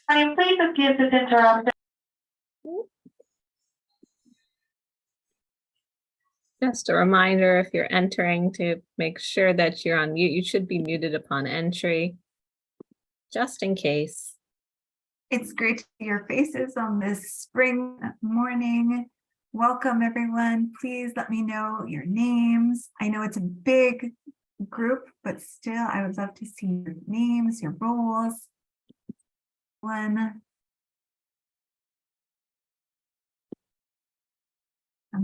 Can you please excuse this interruption? Just a reminder, if you're entering, to make sure that you're on mute. You should be muted upon entry, just in case. It's great to see your faces on this spring morning. Welcome, everyone. Please let me know your names. I know it's a big group, but still, I would love to see your names, your roles. I'm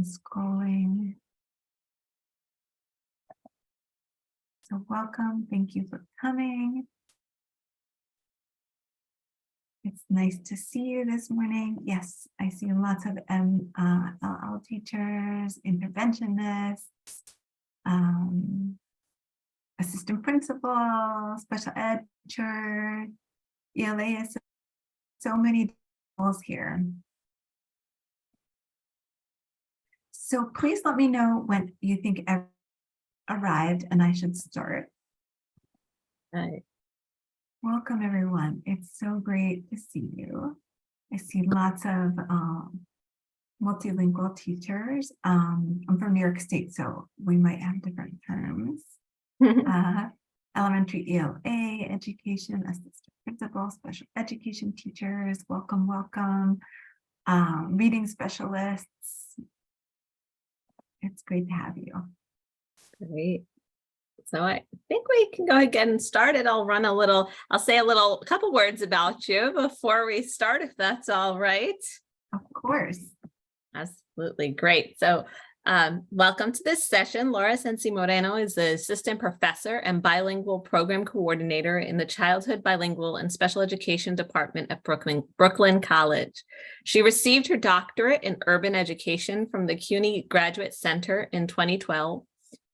scrolling. So welcome. Thank you for coming. It's nice to see you this morning. Yes, I see lots of MLL teachers, interventionists, assistant principal, special ed teacher, ELA, so many roles here. So please let me know when you think everyone arrived and I should start. Right. Welcome, everyone. It's so great to see you. I see lots of multilingual teachers. I'm from New York State, so we might have different terms. Elementary ELA, education, assistant principal, special education teachers. Welcome, welcome. Reading specialists. It's great to have you. Great. So I think we can go ahead and get started. I'll say a couple words about you before we start, if that's all right. Of course. Absolutely. Great. So welcome to this session. Laura Ascenzi-Moreno is the assistant professor and bilingual program coordinator in the Childhood Bilingual and Special Education Department at Brooklyn College. She received her doctorate in urban education from the CUNY Graduate Center in 2012.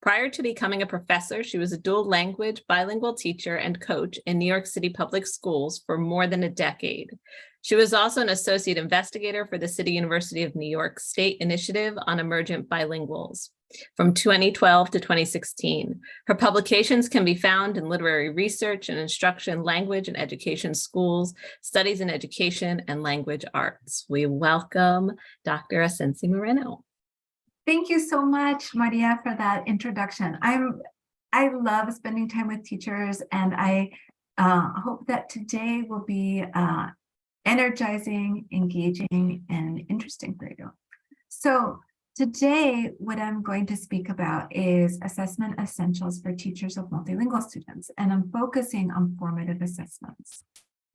Prior to becoming a professor, she was a dual language bilingual teacher and coach in New York City public schools for more than a decade. She was also an associate investigator for the City University of New York State Initiative on Emergent Bilinguals from 2012 to 2016. Her publications can be found in literary research and instruction, language and education schools, studies in education, and language arts. We welcome Dr. Ascenzi-Moreno. Thank you so much, Maria, for that introduction. I love spending time with teachers, and I hope that today will be energizing, engaging, and interesting for you. So today, what I'm going to speak about is assessment essentials for teachers of multilingual students, and I'm focusing on formative assessments.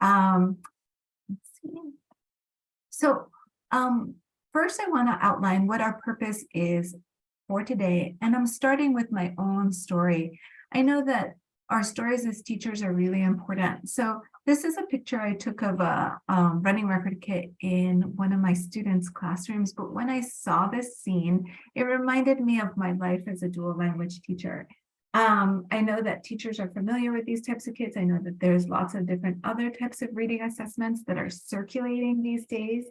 Let's see. So, first, I want to outline what our purpose is for today, and I'm starting with my own story. I know that our stories as teachers are really important. So this is a picture I took of a running record kit in one of my students' classrooms, but when I saw this scene, it reminded me of my life as a dual language teacher. I know that teachers are familiar with these types of kits. I know that there's lots of different other types of reading assessments that are circulating these days.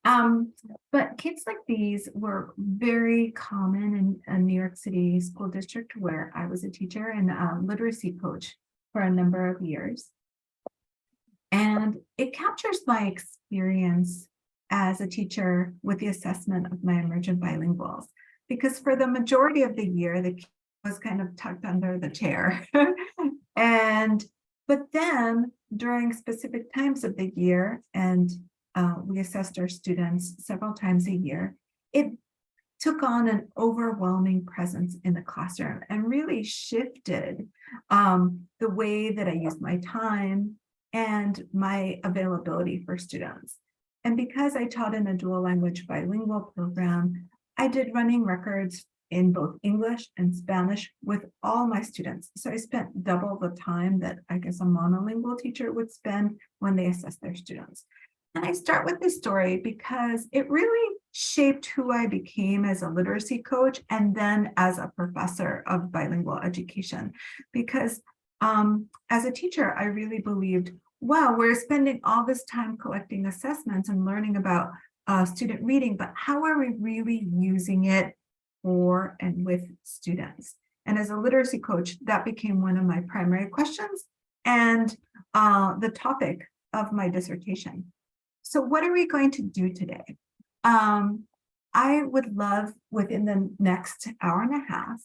But kits like these were very common in a New York City school district where I was a teacher and a literacy coach for a number of years. And it captures my experience as a teacher with the assessment of my emergent bilinguals, because for the majority of the year, the kit was kind of tucked under the chair. But then during specific times of the year, and we assessed our students several times a year, it took on an overwhelming presence in the classroom and really shifted the way that I used my time and my availability for students. And because I taught in a dual language bilingual program, I did running records in both English and Spanish with all my students. So I spent double the time that I guess a monolingual teacher would spend when they assess their students. And I start with this story because it really shaped who I became as a literacy coach and then as a professor of bilingual education. Because as a teacher, I really believed, wow, we're spending all this time collecting assessments and learning about student reading, but how are we really using it for and with students? And as a literacy coach, that became one of my primary questions and the topic of my dissertation. So what are we going to do today? I would love, within the next hour and a half,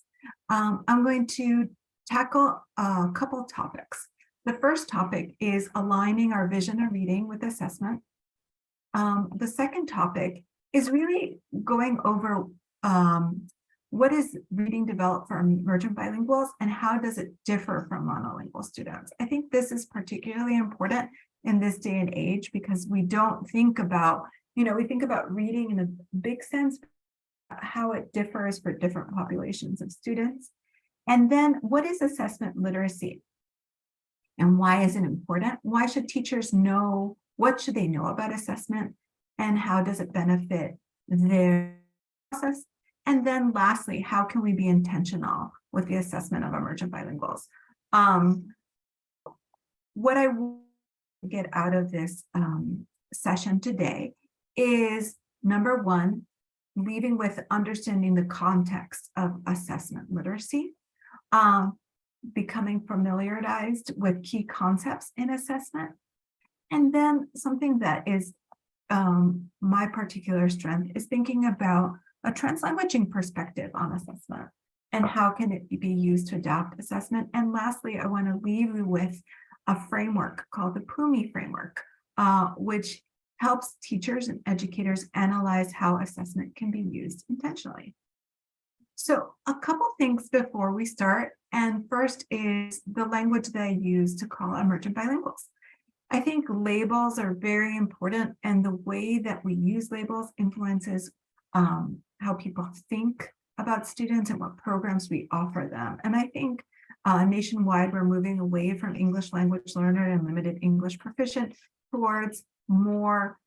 I'm going to tackle a couple topics. The first topic is aligning our vision of reading with assessment. The second topic is really going over what is reading developed for emergent bilinguals and how does it differ from monolingual students. I think this is particularly important in this day and age because we don't think about, we think about reading in a big sense, how it differs for different populations of students. And then what is assessment literacy? And why is it important? Why should teachers know, what should they know about assessment? And how does it benefit their process? And then lastly, how can we be intentional with the assessment of emergent bilinguals? What I get out of this session today is, number one, leaving with understanding the context of assessment literacy, becoming familiarized with key concepts in assessment, and then something that is my particular strength is thinking about a translanguaging perspective on assessment and how can it be used to adapt assessment. And lastly, I want to leave you with a framework called the CUNY framework, which helps teachers and educators analyze how assessment can be used intentionally. So a couple things before we start, and first is the language that I use to call emergent bilinguals. I think labels are very important, and the way that we use labels influences how people think about students and what programs we offer them. And I think nationwide, we're moving away from English language learner and limited English proficient towards more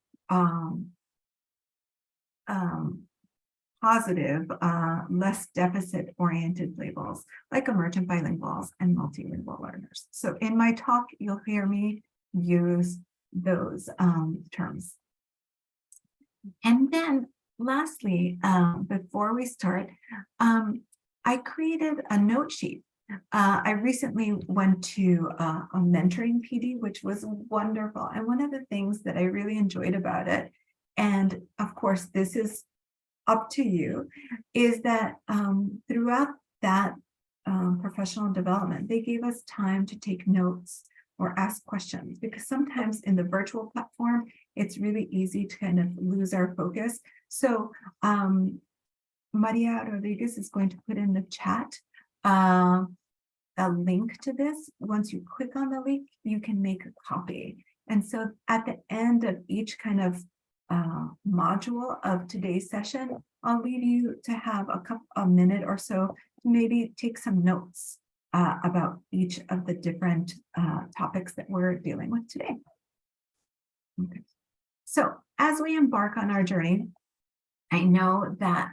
positive, less deficit-oriented labels like emergent bilinguals and multilingual learners. So in my talk, you'll hear me use those terms. And then lastly, before we start, I created a note sheet. I recently went to a mentoring PD, which was wonderful. And one of the things that I really enjoyed about it, and of course, this is up to you, is that throughout that professional development, they gave us time to take notes or ask questions, because sometimes in the virtual platform, it's really easy to kind of lose our focus. So Maria Rodriguez is going to put in the chat a link to this. Once you click on the link, you can make a copy. And so at the end of each kind of module of today's session, I'll leave you to have a minute or so to maybe take some notes about each of the different topics that we're dealing with today. Okay. So as we embark on our journey, I know that,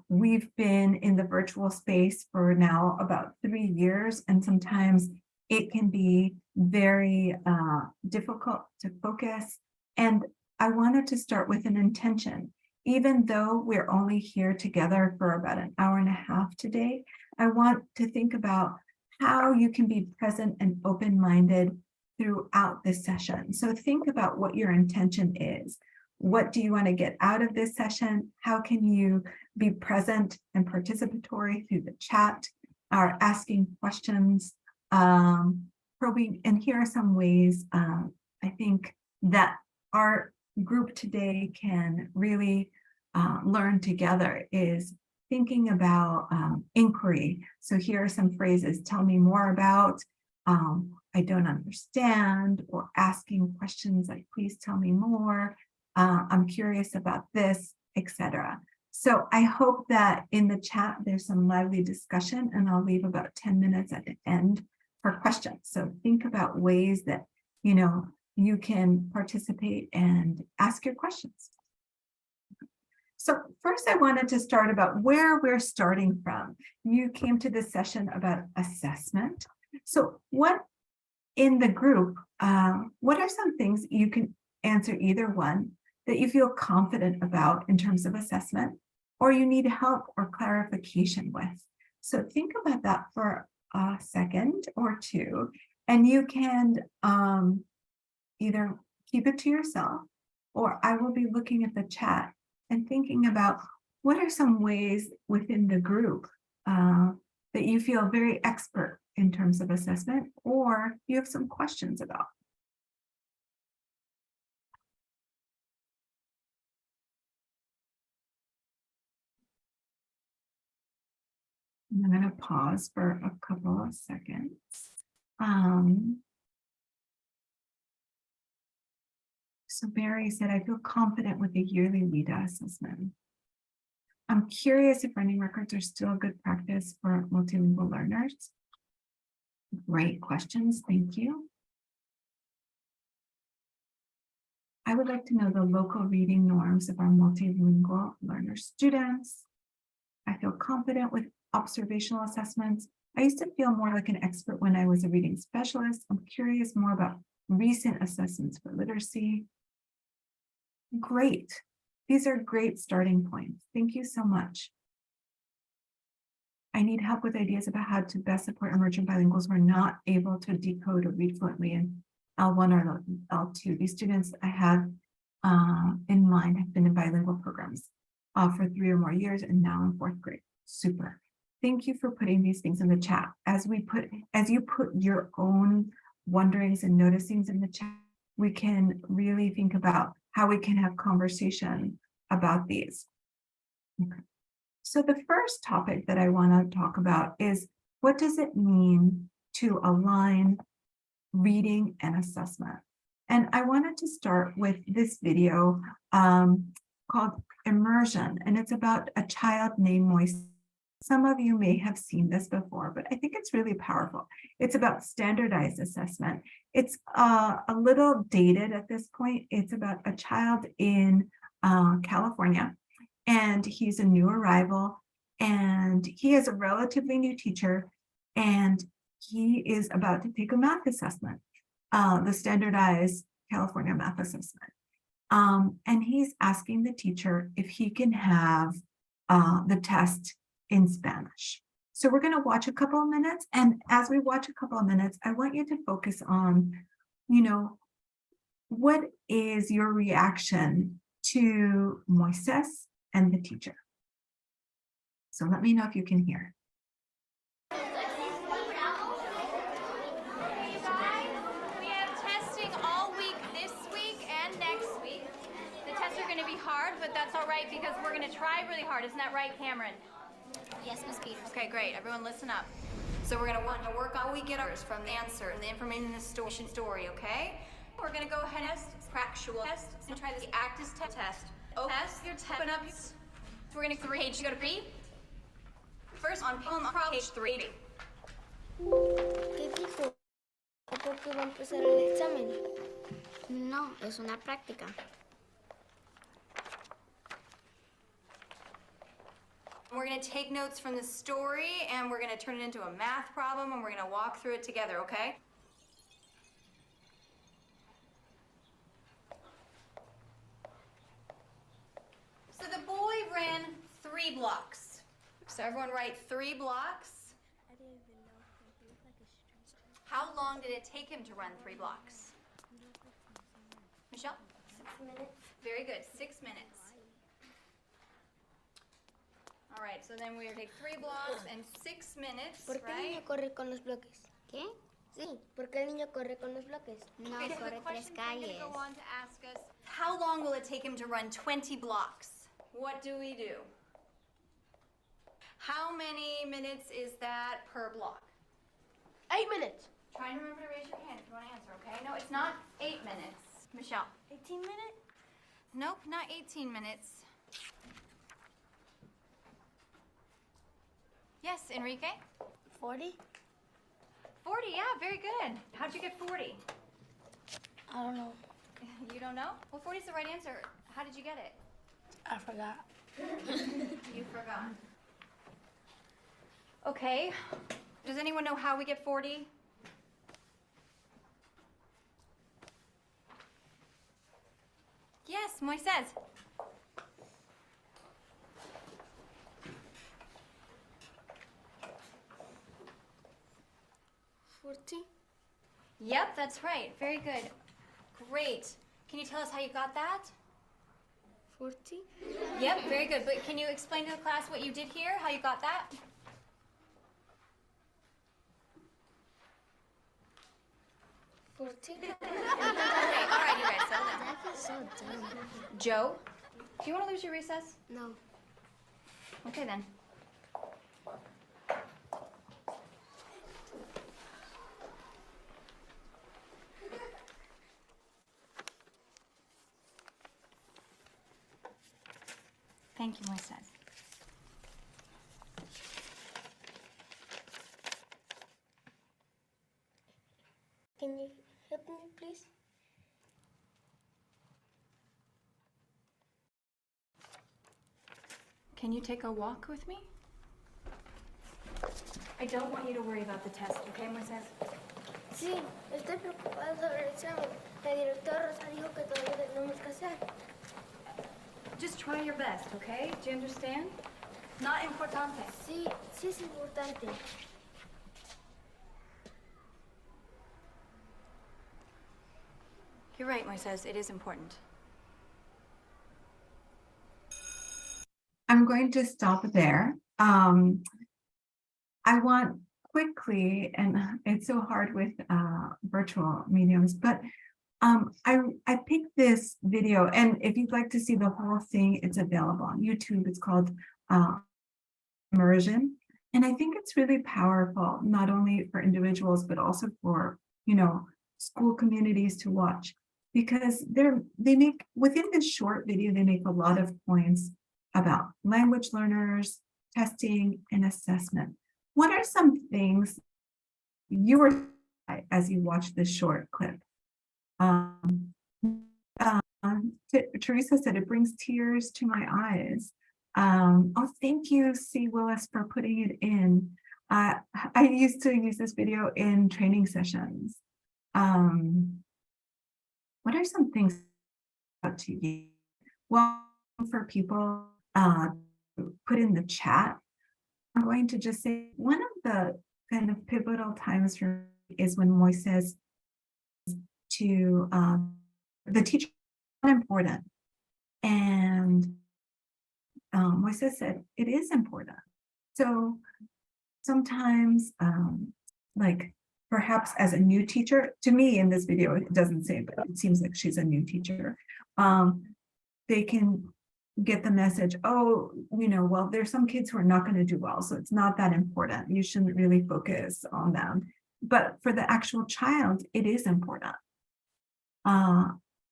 we've been in the virtual space for now about 3 years, and sometimes it can be very difficult to focus. And I wanted to start with an intention. Even though we're only here together for about an hour and a half today, I want to think about how you can be present and open-minded throughout this session. So think about what your intention is. What do you want to get out of this session? How can you be present and participatory through the chat, or asking questions, probing? And here are some ways I think that our group today can really learn together, is thinking about inquiry. So here are some phrases: tell me more about, I don't understand, or asking questions like, please tell me more, I'm curious about this, etc. So I hope that in the chat there's some lively discussion, and I'll leave about 10 minutes at the end for questions. So think about ways that you can participate and ask your questions. So first, I wanted to start about where we're starting from. You came to this session about assessment. So what in the group, what are some things you can answer, either one, that you feel confident about in terms of assessment, or you need help or clarification with? So think about that for a second or two, and you can either keep it to yourself, or I will be looking at the chat and thinking about what are some ways within the group that you feel very expert in terms of assessment, or you have some questions about. I'm going to pause for a couple of seconds. So Mary said, I feel confident with the yearly LEDA assessment. I'm curious if running records are still a good practice for multilingual learners. Great questions, thank you. I would like to know the local reading norms of our multilingual learner students. I feel confident with observational assessments. I used to feel more like an expert when I was a reading specialist. I'm curious more about recent assessments for literacy. Great. These are great starting points. Thank you so much. I need help with ideas about how to best support emergent bilinguals who are not able to decode or read fluently in L1 or L2. These students I have in mind have been in bilingual programs for 3 or more years and now in 4th grade. Super. Thank you for putting these things in the chat. As you put your own wonderings and noticings in the chat, we can really think about how we can have conversation about these. Okay. So the first topic that I want to talk about is, what does it mean to align reading and assessment? And I wanted to start with this video called Immersion, and it's about a child named Moise. Some of you may have seen this before, but I think it's really powerful. It's about standardized assessment. It's a little dated at this point. It's about a child in California, and he's a new arrival, and he is a relatively new teacher, and he is about to take a math assessment, the standardized California math assessment. And he's asking the teacher if he can have the test in Spanish. So we're going to watch a couple of minutes, and as we watch a couple of minutes, I want you to focus on, what is your reaction to Moises and the teacher? So let me know if you can hear. We have testing all week this week and next week. The tests are going to be hard, but that's all right because we're going to try really hard. Isn't that right, Cameron? Yes, Ms. Peters. Okay, great. Everyone listen up. So we're going to want to work on we get ours from the answer and the information in the story, okay? We're going to go ahead and test, factual test, and try this actus test. Oh, test your test. Open up. So we're going to page, go to B. First on page 3. ¿Qué dijo? ¿Por qué va a empezar el examen? No, es una práctica. We're going to take notes from the story, and we're going to turn it into a math problem, and we're going to walk through it together, okay? So the boy ran 3 blocks. So everyone write 3 blocks. I didn't even know. He looked like a stranger. How long did it take him to run 3 blocks? Michelle? 6 minutes. Very good, 6 minutes. All right, so then we're going to take 3 blocks and 6 minutes, ¿Por qué el right? niño corre con los bloques? ¿Qué? Sí, ¿por qué el niño corre con los bloques? No, Okay, so the corre 3 questions are going calles. to go on to ask us, how long will it take him to run 20 blocks? What do we do? How many minutes is that per block? 8 minutes. Try and remember to raise your hand if you want to answer, okay? No, it's not 8 minutes. Michelle? 18 minutes? Nope, not 18 minutes. Yes, Enrique? 40? 40, yeah, very good. How'd you get 40? I don't know. You don't know? Well, 40 is the right answer. How did you get it? I forgot. You forgot. Okay. Does anyone know how we get 40? Yes, Moises. $40? Yep, that's right. Very good. Great. Can you tell us how you got that? 40. Yep, very good. But can you explain to the class what you did here, how you got that? 40. Okay, all right, you guys, settle down. That is so dumb. Joe, do you want to lose your recess? No. Okay, then. Thank you, Moises. Can you help me, please? Can you take a walk with me? I don't want you to worry about the test, okay, Moises? Sí, estoy preocupada sobre el examen. La directora Rosa dijo que todavía tenemos que hacer. Just try your best, okay? Do you understand? Not importante. Sí, sí es importante. You're right, Moises. It is important. I'm going to stop there. I want quickly, and it's so hard with virtual mediums, but I picked this video, and if you'd like to see the whole thing, it's available on YouTube. It's called Immersion. And I think it's really powerful, not only for individuals, but also for, school communities to watch, because they make, within this short video, they make a lot of points about language learners, testing, and assessment. What are some things you were as you watched this short clip? Teresa said it brings tears to my eyes. Oh, thank you, C. Willis, for putting it in. I used to use this video in training sessions. What are some things to you? Well, for people put in the chat, I'm going to just say one of the kind of pivotal times for me is when Moises to the teacher is important, and Moises said it is important. So sometimes, like perhaps as a new teacher, to me in this video it doesn't say, but it seems like she's a new teacher. They can get the message, oh, well, there's some kids who are not going to do well, so it's not that important. You shouldn't really focus on them. But for the actual child, it is important.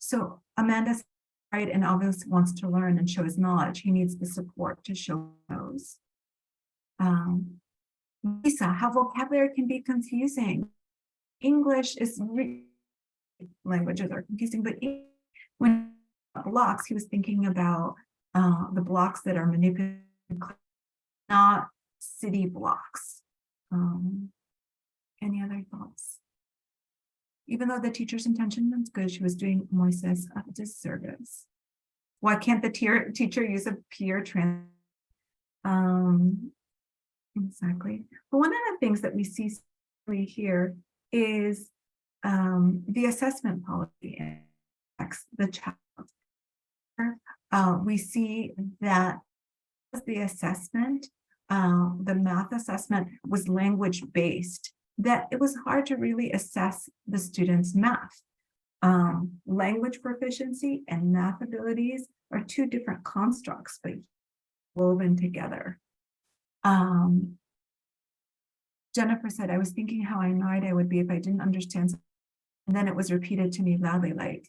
So Amanda's right, and obviously wants to learn and show his knowledge. He needs the support to show those. Lisa, how vocabulary can be confusing. English is languages are confusing, but when blocks, he was thinking about the blocks that are manipulated, not city blocks. Any other thoughts? Even though the teacher's intention was good, she was doing Moises a disservice. Why can't the teacher use a peer trans? Exactly. But one of the things that we see here is the assessment policy affects the child. We see that the assessment, the math assessment was language-based, that it was hard to really assess the students' math. Language proficiency and math abilities are two different constructs, but woven together. Jennifer said, I was thinking how annoyed I would be if I didn't understand something, and then it was repeated to me loudly, like,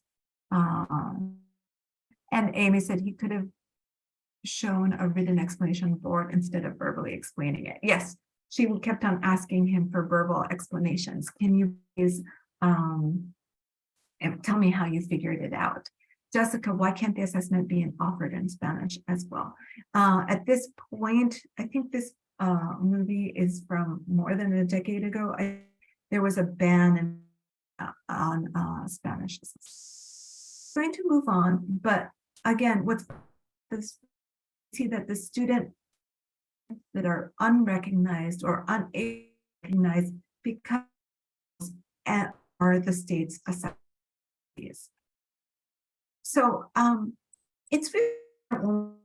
and Amy said he could have shown a written explanation board instead of verbally explaining it. Yes, she kept on asking him for verbal explanations. Can you please tell me how you figured it out? Jessica, why can't the assessment be offered in Spanish as well? At this point, I think this movie is from more than a decade ago. There was a ban on Spanish. I'm going to move on, but again, what's this? See that the student that are unrecognized or unrecognized because are the state's assessments. So it's really important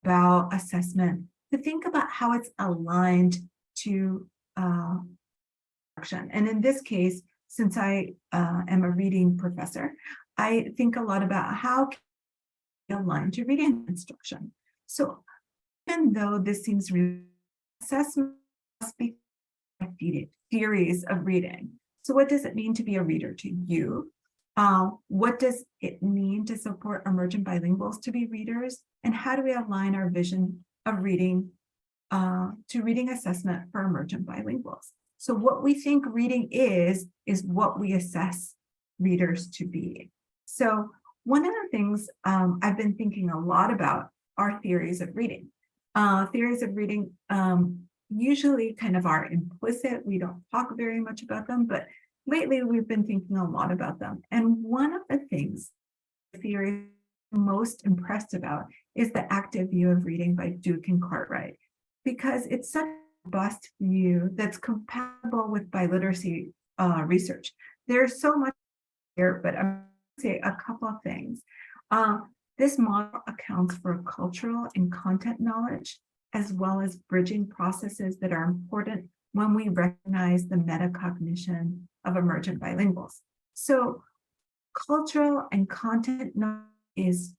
about assessment to think about how it's aligned to instruction. And in this case, since I am a reading professor, I think a lot about how can we align to reading instruction. So even though this seems really, assessment must be theories of reading. So what does it mean to be a reader to you? What does it mean to support emergent bilinguals to be readers? And how do we align our vision of reading to reading assessment for emergent bilinguals? So what we think reading is what we assess readers to be. So one of the things I've been thinking a lot about are theories of reading. Theories of reading usually kind of are implicit. We don't talk very much about them, but lately we've been thinking a lot about them. And one of the things theory I'm most impressed about is the active view of reading by Duke and Cartwright, because it's such a robust view that's compatible with biliteracy research. There's so much here, but I'm going to say a couple of things. This model accounts for cultural and content knowledge, as well as bridging processes that are important when we recognize the metacognition of emergent bilinguals. So cultural and content knowledge is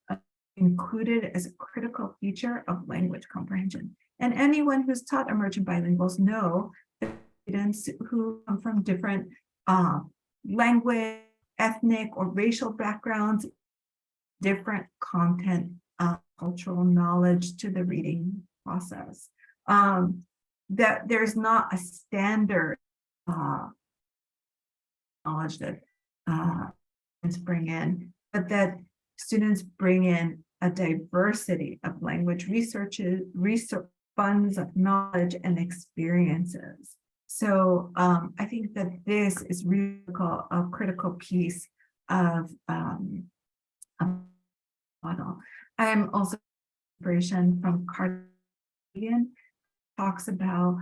included as a critical feature of language comprehension. And anyone who's taught emergent bilinguals know that students who come from different language, ethnic, or racial backgrounds, different content, cultural knowledge to the reading process. That there's not a standard knowledge that students bring in, but that students bring in a diversity of language research funds of knowledge and experiences. So I think that this is really a critical piece of model. I am also inspiration from Cardigan, talks about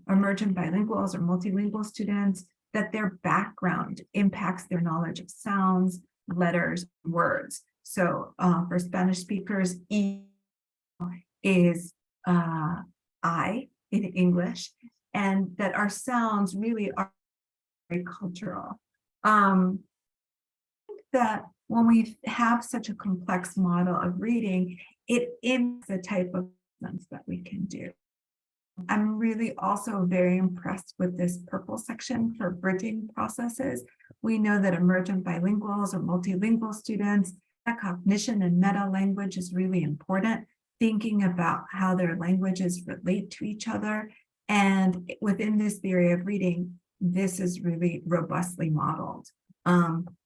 emergent bilinguals or multilingual students, that their background impacts their knowledge of sounds, letters, words. So for Spanish speakers, E is I in English, and that our sounds really are very cultural. I think that when we have such a complex model of reading, it is the type of sense that we can do. I'm really also very impressed with this purple section for bridging processes. We know that emergent bilinguals or multilingual students, cognition and meta language is really important, thinking about how their languages relate to each other. And within this theory of reading, this is really robustly modeled.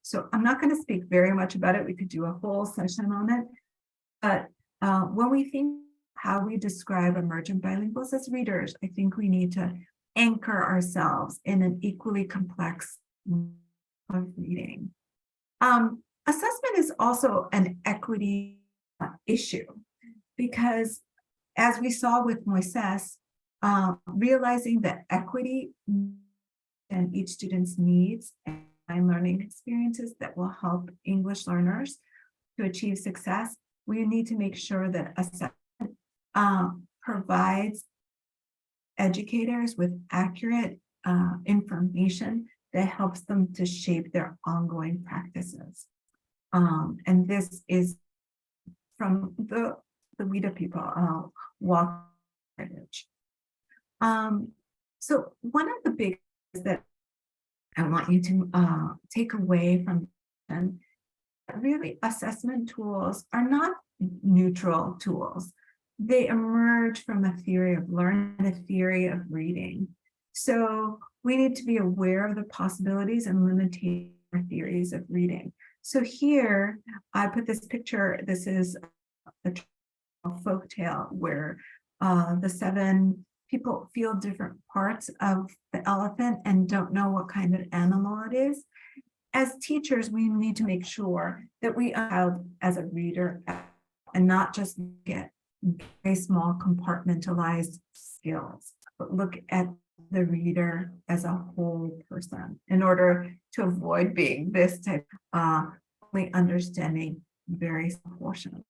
So I'm not going to speak very much about it. We could do a whole session on it. But when we think how we describe emergent bilinguals as readers, I think we need to anchor ourselves in an equally complex of reading. Assessment is also an equity issue, because as we saw with Moises, realizing that equity and each student's needs and learning experiences that will help English learners to achieve success, we need to make sure that assessment provides educators with accurate information that helps them to shape their ongoing practices. And this is from the WIDA people, walk heritage. So one of the big things that I want you to take away from them, really assessment tools are not neutral tools. They emerge from a theory of learning and a theory of reading. So we need to be aware of the possibilities and limitations of theories of reading. So here I put this picture. This is a folk tale where the 7 people feel different parts of the elephant and don't know what kind of animal it is. As teachers, we need to make sure that we are as a reader and not just get very small compartmentalized skills, but look at the reader as a whole person in order to avoid being this type of understanding various portions.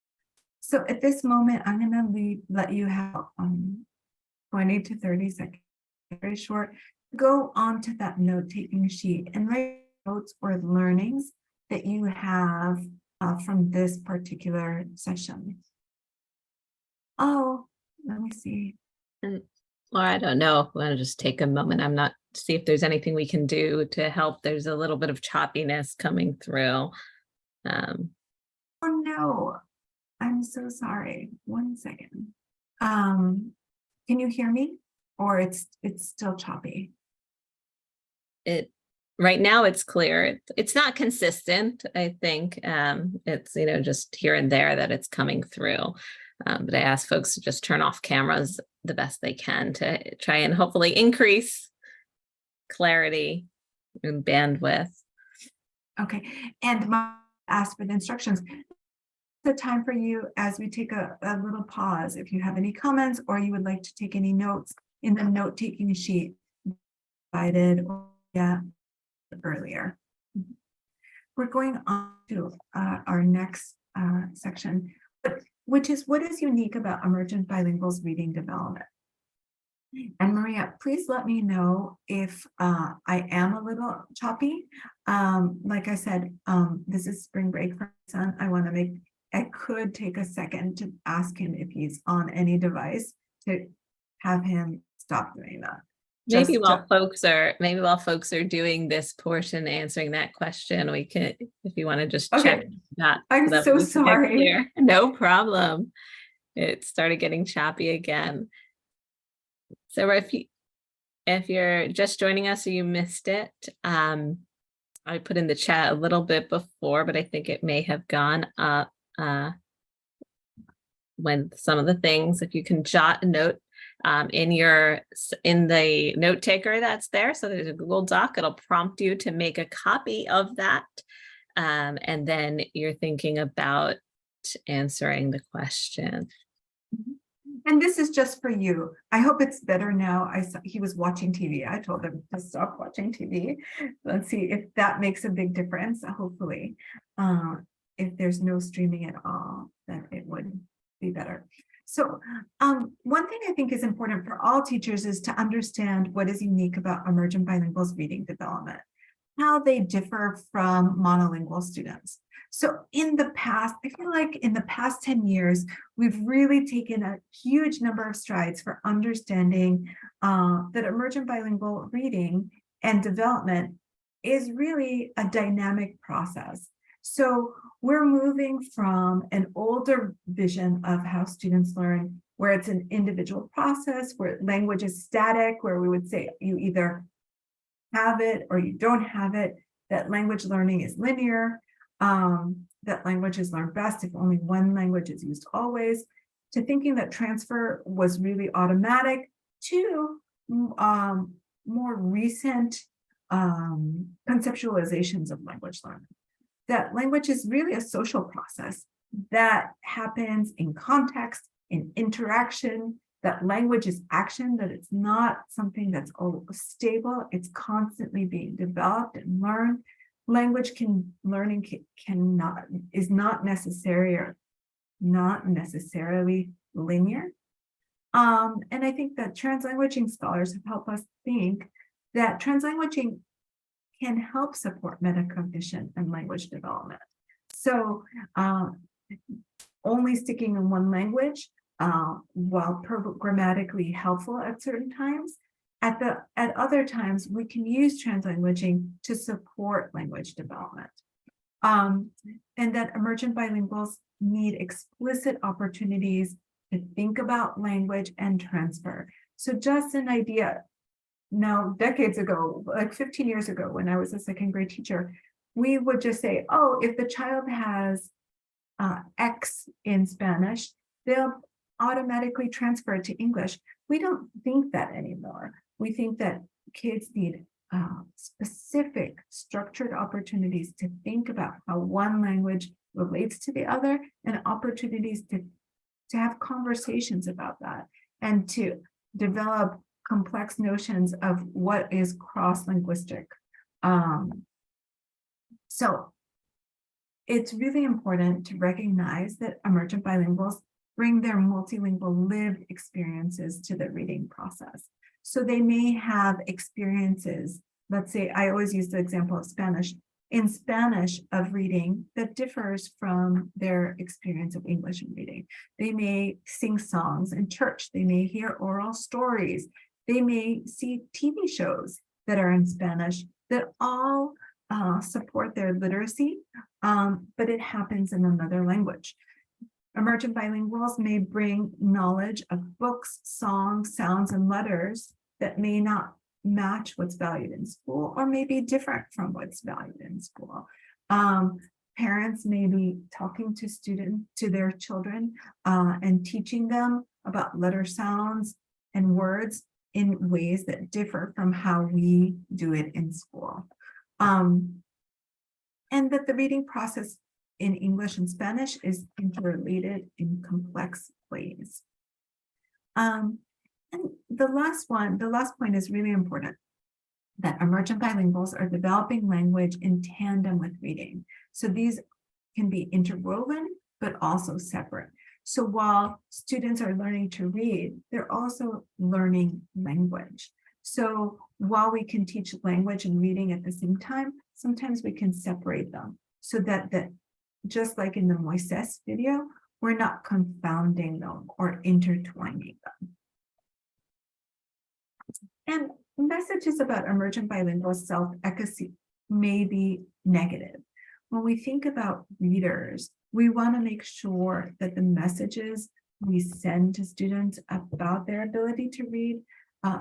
So at this moment, I'm going to let you have 20 to 30 seconds, very short. Go on to that note-taking sheet and write notes or learnings that you have from this particular session. Oh, let me see. And Laura, I don't know. I want to just take a moment. I'm not see if there's anything we can do to help. There's a little bit of choppiness coming through. Oh no, I'm so sorry. 1 second. Can you hear me? Or it's still choppy? Right now it's clear. It's not consistent, I think. It's, just here and there that it's coming through. But I ask folks to just turn off cameras the best they can to try and hopefully increase clarity and bandwidth. Okay, and ask for the instructions. The time for you as we take a little pause. If you have any comments or you would like to take any notes in the note-taking sheet provided earlier. We're going on to our next section, which is what is unique about Emergent Bilinguals reading development. And Maria, please let me know if I am a little choppy. Like I said, this is spring break for my son. I could take a second to ask him if he's on any device to have him stop doing that. Maybe while folks are doing this portion, answering that question, we can, if you want to just check that. I'm so sorry. No problem. It started getting choppy again. So if you're just joining us or you missed it, I put in the chat a little bit before, but I think it may have gone up when some of the things, if you can jot a note in the note taker that's there. So there's a Google Doc, it'll prompt you to make a copy of that. And then you're thinking about answering the question. And this is just for you. I hope it's better now. He was watching TV. I told him to stop watching TV. Let's see if that makes a big difference. Hopefully, if there's no streaming at all, then it would be better. So one thing I think is important for all teachers is to understand what is unique about Emergent Bilinguals reading development, how they differ from monolingual students. So in the past, I feel like in the past 10 years, we've really taken a huge number of strides for understanding that emergent bilingual reading and development is really a dynamic process. So we're moving from an older vision of how students learn, where it's an individual process, where language is static, where we would say you either have it or you don't have it, that language learning is linear, that language is learned best if only one language is used always, to thinking that transfer was really automatic, to more recent conceptualizations of language learning. That language is really a social process that happens in context, in interaction, that language is action, that it's not something that's stable, it's constantly being developed and learned. Language is not necessarily linear. And I think that translanguaging scholars have helped us think that translanguaging can help support metacognition and language development. So only sticking in one language, while grammatically helpful at certain times, at other times we can use translanguaging to support language development. And that emergent bilinguals need explicit opportunities to think about language and transfer. So just an idea. Now, decades ago, like 15 years ago, when I was a second grade teacher, we would just say, oh, if the child has X in Spanish, they'll automatically transfer it to English. We don't think that anymore. We think that kids need specific structured opportunities to think about how one language relates to the other, and opportunities to have conversations about that, and to develop complex notions of what is cross-linguistic. So it's really important to recognize that emergent bilinguals bring their multilingual lived experiences to the reading process. So they may have experiences, let's say, I always use the example of Spanish, in Spanish of reading that differs from their experience of English in reading. They may sing songs in church, they may hear oral stories, they may see TV shows that are in Spanish that all support their literacy, but it happens in another language. Emergent bilinguals may bring knowledge of books, songs, sounds, and letters that may not match what's valued in school or may be different from what's valued in school. Parents may be talking to their children and teaching them about letter sounds and words in ways that differ from how we do it in school. And that the reading process in English and Spanish is interrelated in complex ways. And the last point is really important, that emergent bilinguals are developing language in tandem with reading. So these can be interwoven, but also separate. So while students are learning to read, they're also learning language. So while we can teach language and reading at the same time, sometimes we can separate them so that just like in the Moises video, we're not confounding them or intertwining them. And messages about emergent bilingual self-efficacy may be negative. When we think about readers, we want to make sure that the messages we send to students about their ability to read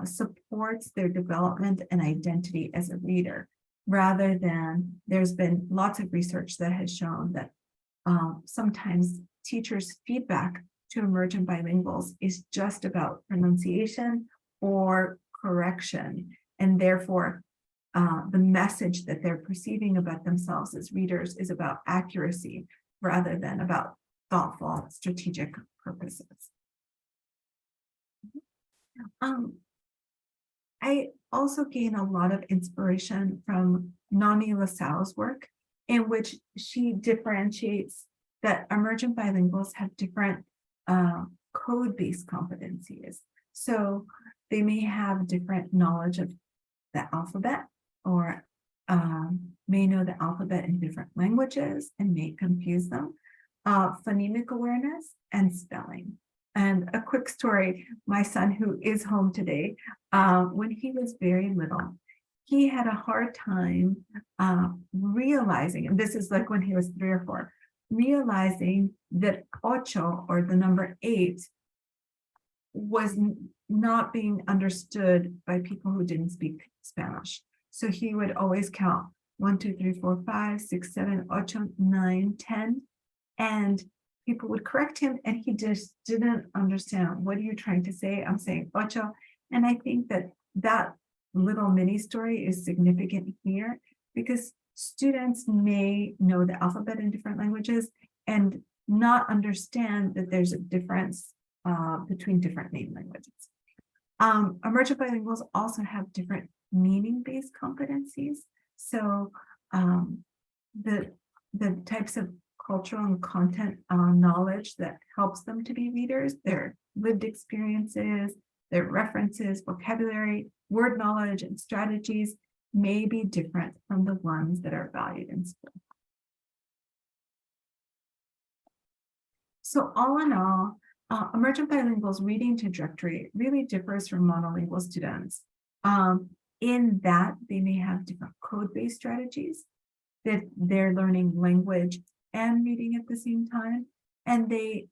supports their development and identity as a reader, rather than there's been lots of research that has shown that sometimes teachers' feedback to emergent bilinguals is just about pronunciation or correction, and therefore the message that they're perceiving about themselves as readers is about accuracy rather than about thoughtful, strategic purposes. I also gain a lot of inspiration from Nani Lassalle's work, in which she differentiates that emergent bilinguals have different code-based competencies. So they may have different knowledge of the alphabet, or may know the alphabet in different languages and may confuse them, phonemic awareness, and spelling. And a quick story, my son, who is home today, when he was very little, he had a hard time realizing, and this is like when he was 3 or 4, realizing that ocho, or the number 8, was not being understood by people who didn't speak Spanish. So he would always count 1, 2, 3, 4, 5, 6, 7, 8, 9, 10, and people would correct him, and he just didn't understand. What are you trying to say? I'm saying ocho. And I think that that little mini story is significant here, because students may know the alphabet in different languages and not understand that there's a difference between different main languages. Emergent bilinguals also have different meaning-based competencies. So the types of cultural and content knowledge that helps them to be readers, their lived experiences, their references, vocabulary, word knowledge, and strategies may be different from the ones that are valued in school. So all in all, emergent bilinguals' reading trajectory really differs from monolingual students in that they may have different code-based strategies, that they're learning language and reading at the same time, and they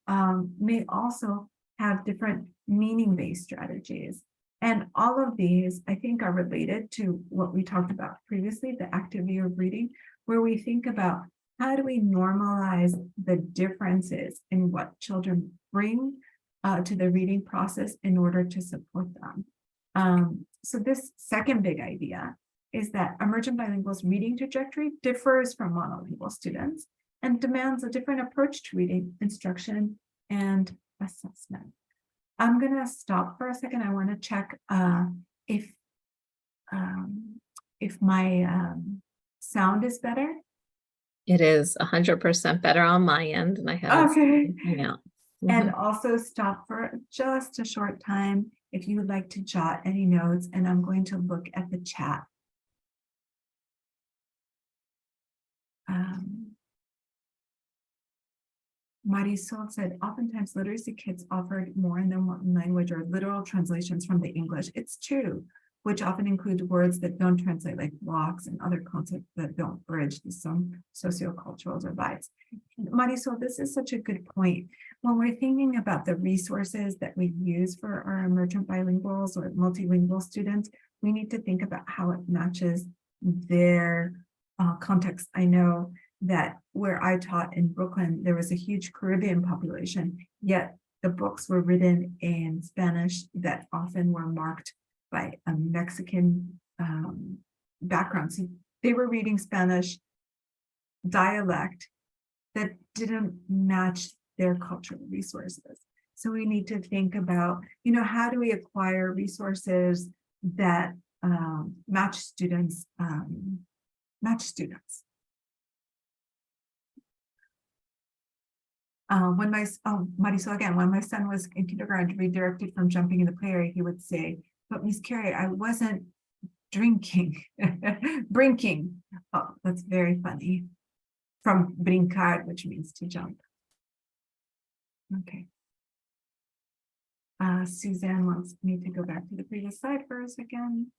may also have different meaning-based strategies. And all of these, I think, are related to what we talked about previously, the active view of reading, where we think about how do we normalize the differences in what children bring to the reading process in order to support them. So this second big idea is that emergent bilinguals' reading trajectory differs from monolingual students and demands a different approach to reading, instruction, and assessment. I'm going to stop for a second. I want to check if my sound is better. It is 100% better on my end, and I haven't Okay. seen anything else. And Mhm. also stop for just a short time if you would like to jot any notes, and I'm going to look at the chat. Marisol said, oftentimes literacy kits offered more than one language or literal translations from the English. It's true, which often include words that don't translate, like blocks and other concepts that don't bridge some sociocultural divides. Marisol, this is such a good point. When we're thinking about the resources that we use for our emergent bilinguals or multilingual students, we need to think about how it matches their context. I know that where I taught in Brooklyn, there was a huge Caribbean population, yet the books were written in Spanish that often were marked by a Mexican background. So they were reading Spanish dialect that didn't match their cultural resources. So we need to think about, how do we acquire resources that match students. Marisol, again, when my son was in kindergarten, redirected from jumping in the play area, he would say, but Miss Carey, I wasn't drinking, brinking. Oh, that's very funny. From brincar, which means to jump. Okay. Suzanne wants me to go back to the previous slide for a second.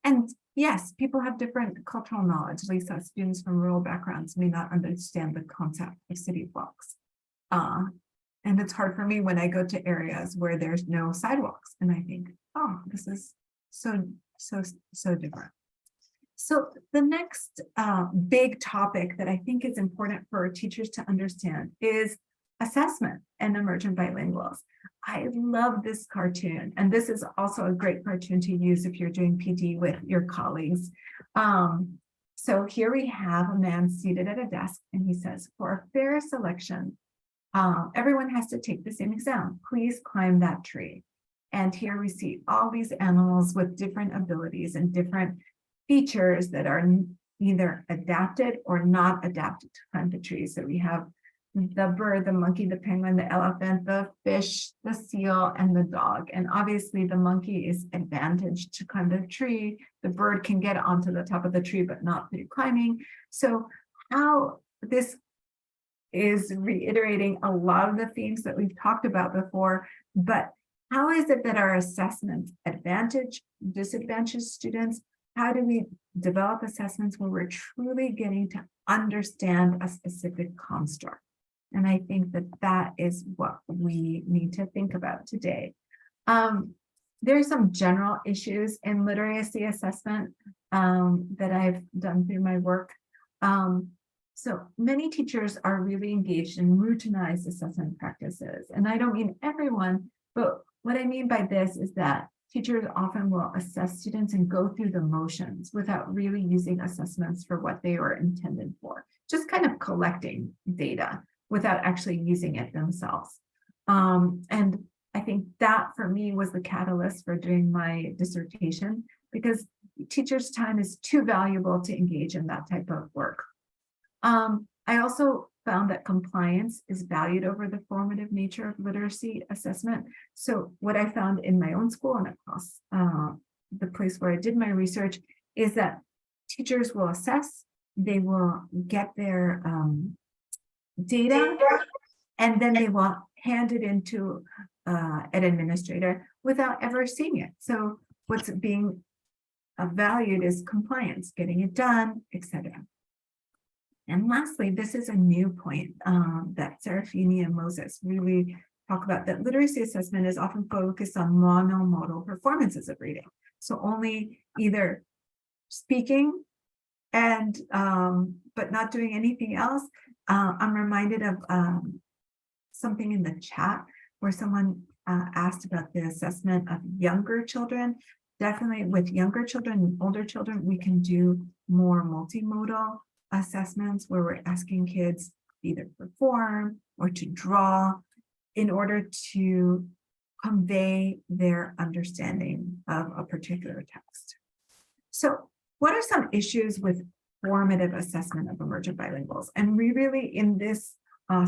And yes, people have different cultural knowledge. Lisa, students from rural backgrounds may not understand the concept of city blocks. And it's hard for me when I go to areas where there's no sidewalks and I think, oh, this is so different. So the next big topic that I think is important for teachers to understand is assessment and emergent bilinguals. I love this cartoon, and this is also a great cartoon to use if you're doing PD with your colleagues. So here we have a man seated at a desk, and he says, for a fair selection, everyone has to take the same exam. Please climb that tree. And here we see all these animals with different abilities and different features that are either adapted or not adapted to climb the tree. So we have the bird, the monkey, the penguin, the elephant, the fish, the seal, and the dog. And obviously the monkey is advantaged to climb the tree. The bird can get onto the top of the tree, but not through climbing. So how this is reiterating a lot of the themes that we've talked about before, but how is it that our assessments advantage, disadvantage students? How do we develop assessments where we're truly getting to understand a specific construct? And I think that that is what we need to think about today. There are some general issues in literacy assessment that I've done through my work. So many teachers are really engaged in routinized assessment practices. And I don't mean everyone, but what I mean by this is that teachers often will assess students and go through the motions without really using assessments for what they were intended for, just kind of collecting data without actually using it themselves. And I think that for me was the catalyst for doing my dissertation, because teachers' time is too valuable to engage in that type of work. I also found that compliance is valued over the formative nature of literacy assessment. So what I found in my own school and across the place where I did my research is that teachers will assess, they will get their data, and then they will hand it into an administrator without ever seeing it. So what's being valued is compliance, getting it done, etc. And lastly, this is a new point that Serafini and Moses really talk about, that literacy assessment is often focused on monomodal performances of reading. So only either speaking and but not doing anything else. I'm reminded of something in the chat where someone asked about the assessment of younger children. Definitely with younger children and older children, we can do more multimodal assessments where we're asking kids either perform or to draw in order to convey their understanding of a particular text. So what are some issues with formative assessment of emergent bilinguals. And we really, in this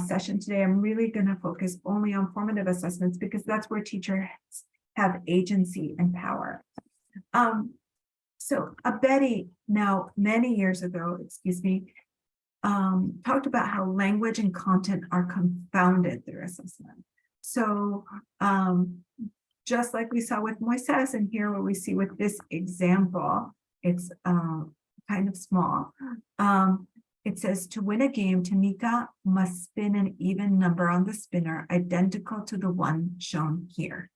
session today, I'm really going to focus only on formative assessments because that's where teachers have agency and power. So Betty, now many years ago, talked about how language and content are confounded through assessment. So just like we saw with Moises, and here what we see with this example, it's kind of small. It says, to win a game, Tamika must spin an even number on the spinner identical to the one shown here.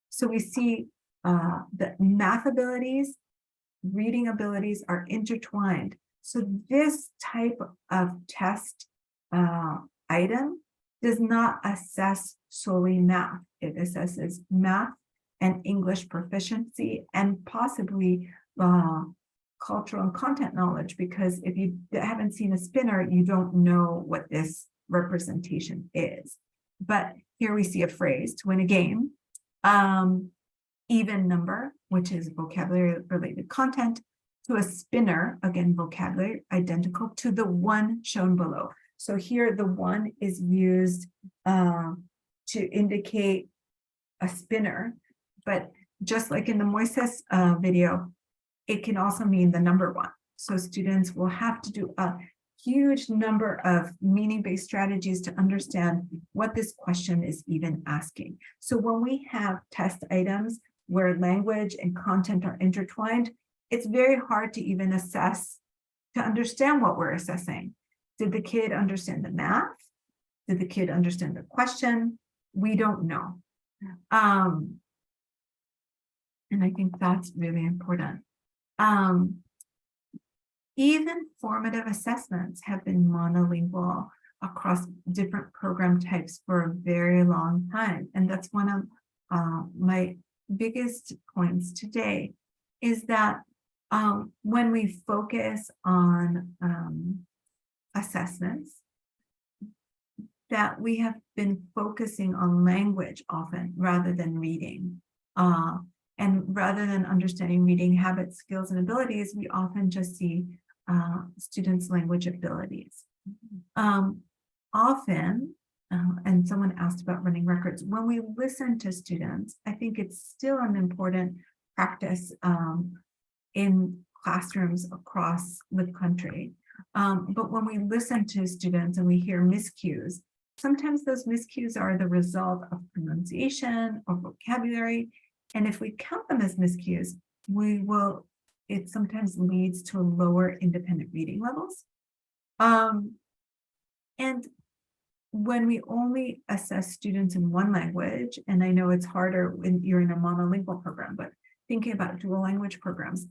So we see the math abilities, reading abilities are intertwined. So this type of test item does not assess solely math. It assesses math and English proficiency and possibly cultural and content knowledge, because if you haven't seen a spinner, you don't know what this representation is. But here we see a phrase, to win a game, even number, which is vocabulary related content, to a spinner, again, vocabulary identical to the one shown below. So here the one is used to indicate a spinner, but just like in the Moises video, it can also mean the number one. So students will have to do a huge number of meaning-based strategies to understand what this question is even asking. So when we have test items where language and content are intertwined, it's very hard to even assess, to understand what we're assessing. Did the kid understand the math? Did the kid understand the question? We don't know. And I think that's really important. Even formative assessments have been monolingual across different program types for a very long time. And that's one of my biggest points today, is that when we focus on assessments, that we have been focusing on language often rather than reading. And rather than understanding reading habits, skills, and abilities, we often just see students' language abilities. Often, and someone asked about running records, when we listen to students, I think it's still an important practice in classrooms across the country. But when we listen to students and we hear miscues, sometimes those miscues are the result of pronunciation or vocabulary. And if we count them as miscues, it sometimes leads to lower independent reading levels. And when we only assess students in one language, and I know it's harder when you're in a monolingual program, but thinking about dual language programs,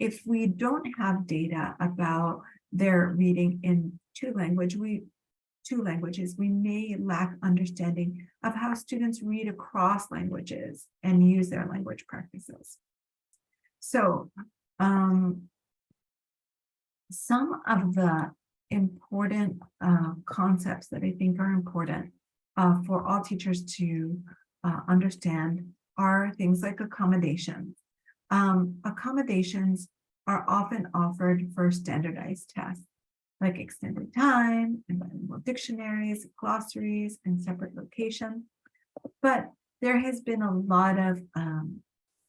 if we don't have data about their reading in two languages, we may lack understanding of how students read across languages and use their language practices. So some of the important concepts that I think are important for all teachers to understand are things like accommodations. Accommodations are often offered for standardized tests, like extended time and bilingual dictionaries, glossaries, and separate location. But there has been a lot of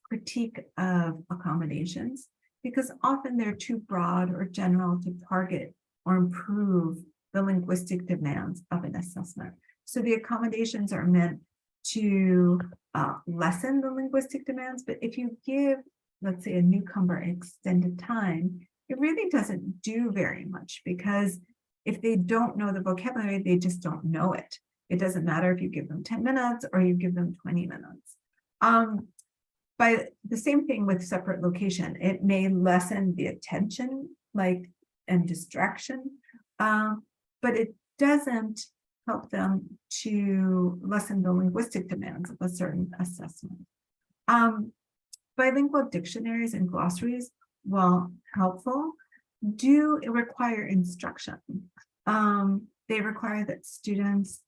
critique of accommodations because often they're too broad or general to target or improve the linguistic demands of an assessment. So the accommodations are meant to lessen the linguistic demands, but if you give, let's say, a newcomer extended time, it really doesn't do very much, because if they don't know the vocabulary, they just don't know it. It doesn't matter if you give them 10 minutes or you give them 20 minutes. By the same thing with separate location, it may lessen the attention and distraction, but it doesn't help them to lessen the linguistic demands of a certain assessment. Bilingual dictionaries and glossaries, while helpful, do require instruction. They require that students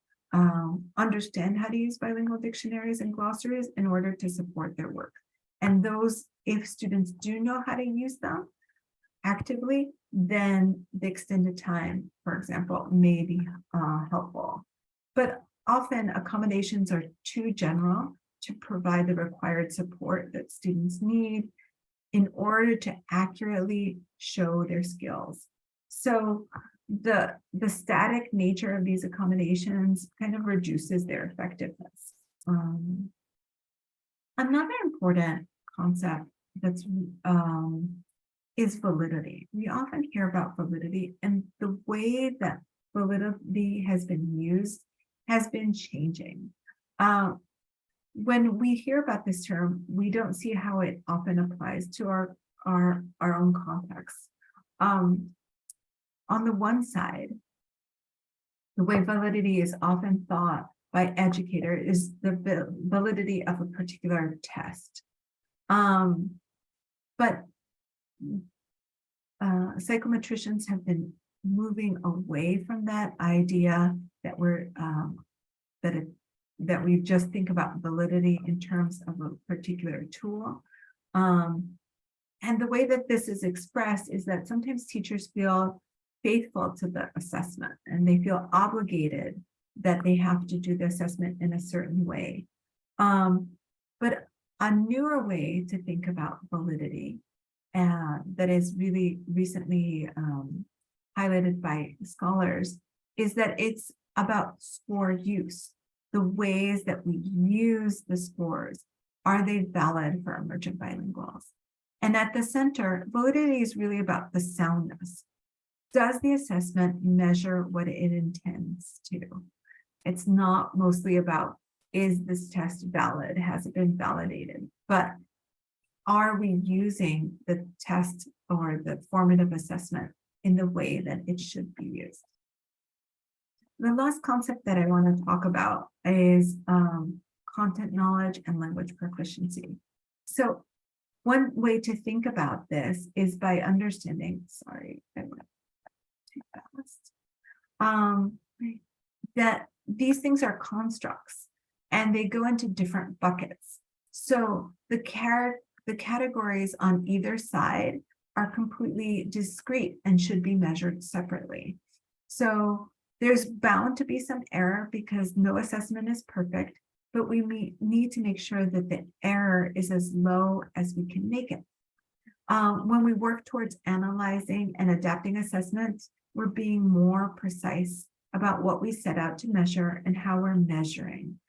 understand how to use bilingual dictionaries and glossaries in order to support their work. And those, if students do know how to use them actively, then the extended time, for example, may be helpful. But often accommodations are too general to provide the required support that students need in order to accurately show their skills. So the static nature of these accommodations kind of reduces their effectiveness. Another important concept that's is validity. We often hear about validity, and the way that validity has been used has been changing. When we hear about this term, we don't see how it often applies to our own context. On the one side, the way validity is often thought by educators is the validity of a particular test. But psychometricians have been moving away from that idea that we're that we just think about validity in terms of a particular tool. And the way that this is expressed is that sometimes teachers feel faithful to the assessment and they feel obligated that they have to do the assessment in a certain way. But a newer way to think about validity that is really recently highlighted by scholars is that it's about score use. The ways that we use the scores, are they valid for emergent bilinguals? And at the center, validity is really about the soundness. Does the assessment measure what it intends to? It's not mostly about, is this test valid? Has it been validated? But are we using the test or the formative assessment in the way that it should be used? The last concept that I want to talk about is content knowledge and language proficiency. So one way to think about this is by understanding, sorry, I went too fast, that these things are constructs and they go into different buckets. So the categories on either side are completely discrete and should be measured separately. So there's bound to be some error because no assessment is perfect, but we need to make sure that the error is as low as we can make it. When we work towards analyzing and adapting assessments, we're being more precise about what we set out to measure and how we're measuring.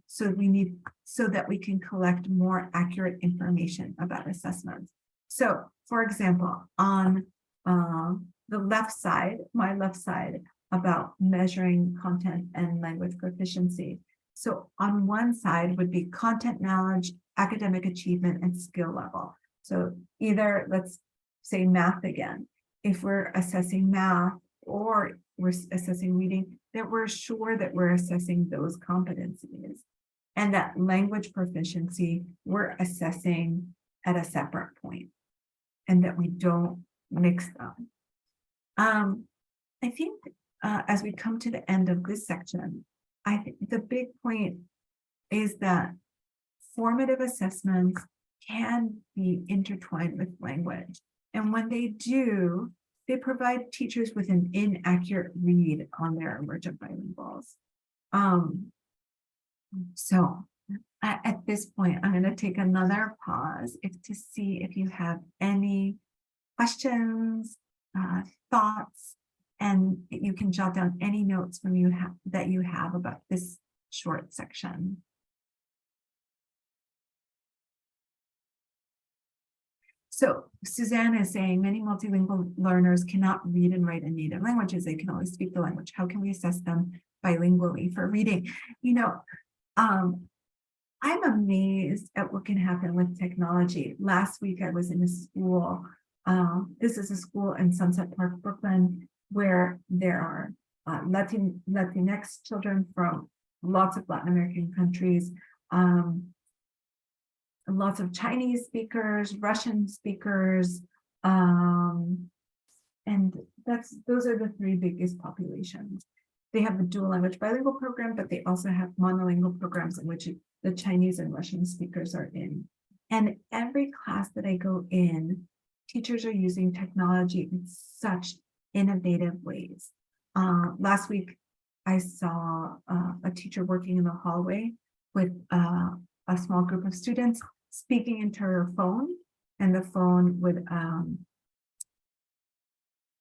So that we can collect more accurate information about assessments. So, for example, on the left side, my left side, about measuring content and language proficiency. So on one side would be content knowledge, academic achievement, and skill level. So either, let's say math again, if we're assessing math or we're assessing reading, that we're sure that we're assessing those competencies. And that language proficiency, we're assessing at a separate point and that we don't mix them. I think as we come to the end of this section, I think the big point is that formative assessments can be intertwined with language. And when they do, they provide teachers with an inaccurate read on their emergent bilinguals. So at this point, I'm going to take another pause to see if you have any questions, thoughts, and you can jot down any notes from that you have about this short section. So Suzanne is saying many multilingual learners cannot read and write in native languages. They can only speak the language. How can we assess them bilingually for reading? You know, I'm amazed at what can happen with technology. Last week I was in a school. This is a school in Sunset Park, Brooklyn, where there are Latinx children from lots of Latin American countries, lots of Chinese speakers, Russian speakers, and those are the three biggest populations. They have the dual language bilingual program, but they also have monolingual programs in which the Chinese and Russian speakers are in. And every class that I go in, teachers are using technology in such innovative ways. Last week, I saw a teacher working in the hallway with a small group of students speaking into her phone, and the phone would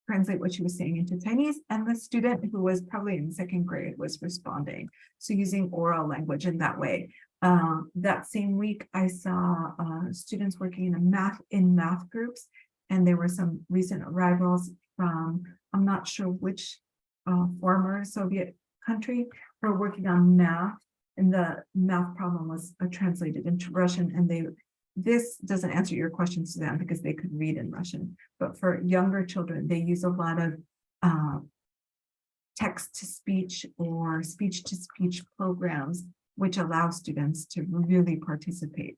translate what she was saying into Chinese, and the student, who was probably in second grade, was responding. So using oral language in that way. That same week, I saw students working in math groups, and there were some recent arrivals from, I'm not sure which former Soviet country, who were working on math, and the math problem was translated into Russian, and this doesn't answer your question, Suzanne, because they could read in Russian, but for younger children, they use a lot of text-to-speech or speech-to-speech programs, which allow students to really participate.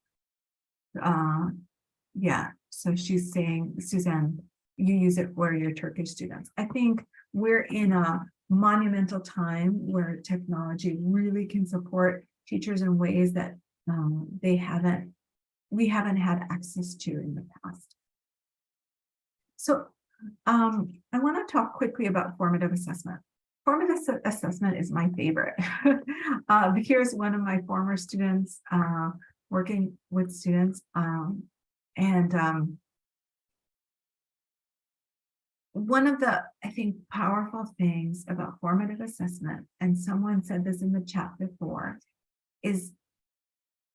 Yeah, so she's saying, Suzanne, you use it for your Turkish students. I think we're in a monumental time where technology really can support teachers in ways that we haven't had access to in the past. So I want to talk quickly about formative assessment. Formative assessment is my favorite. Here's one of my former students working with students, one of the, I think, powerful things about formative assessment, and someone said this in the chat before, is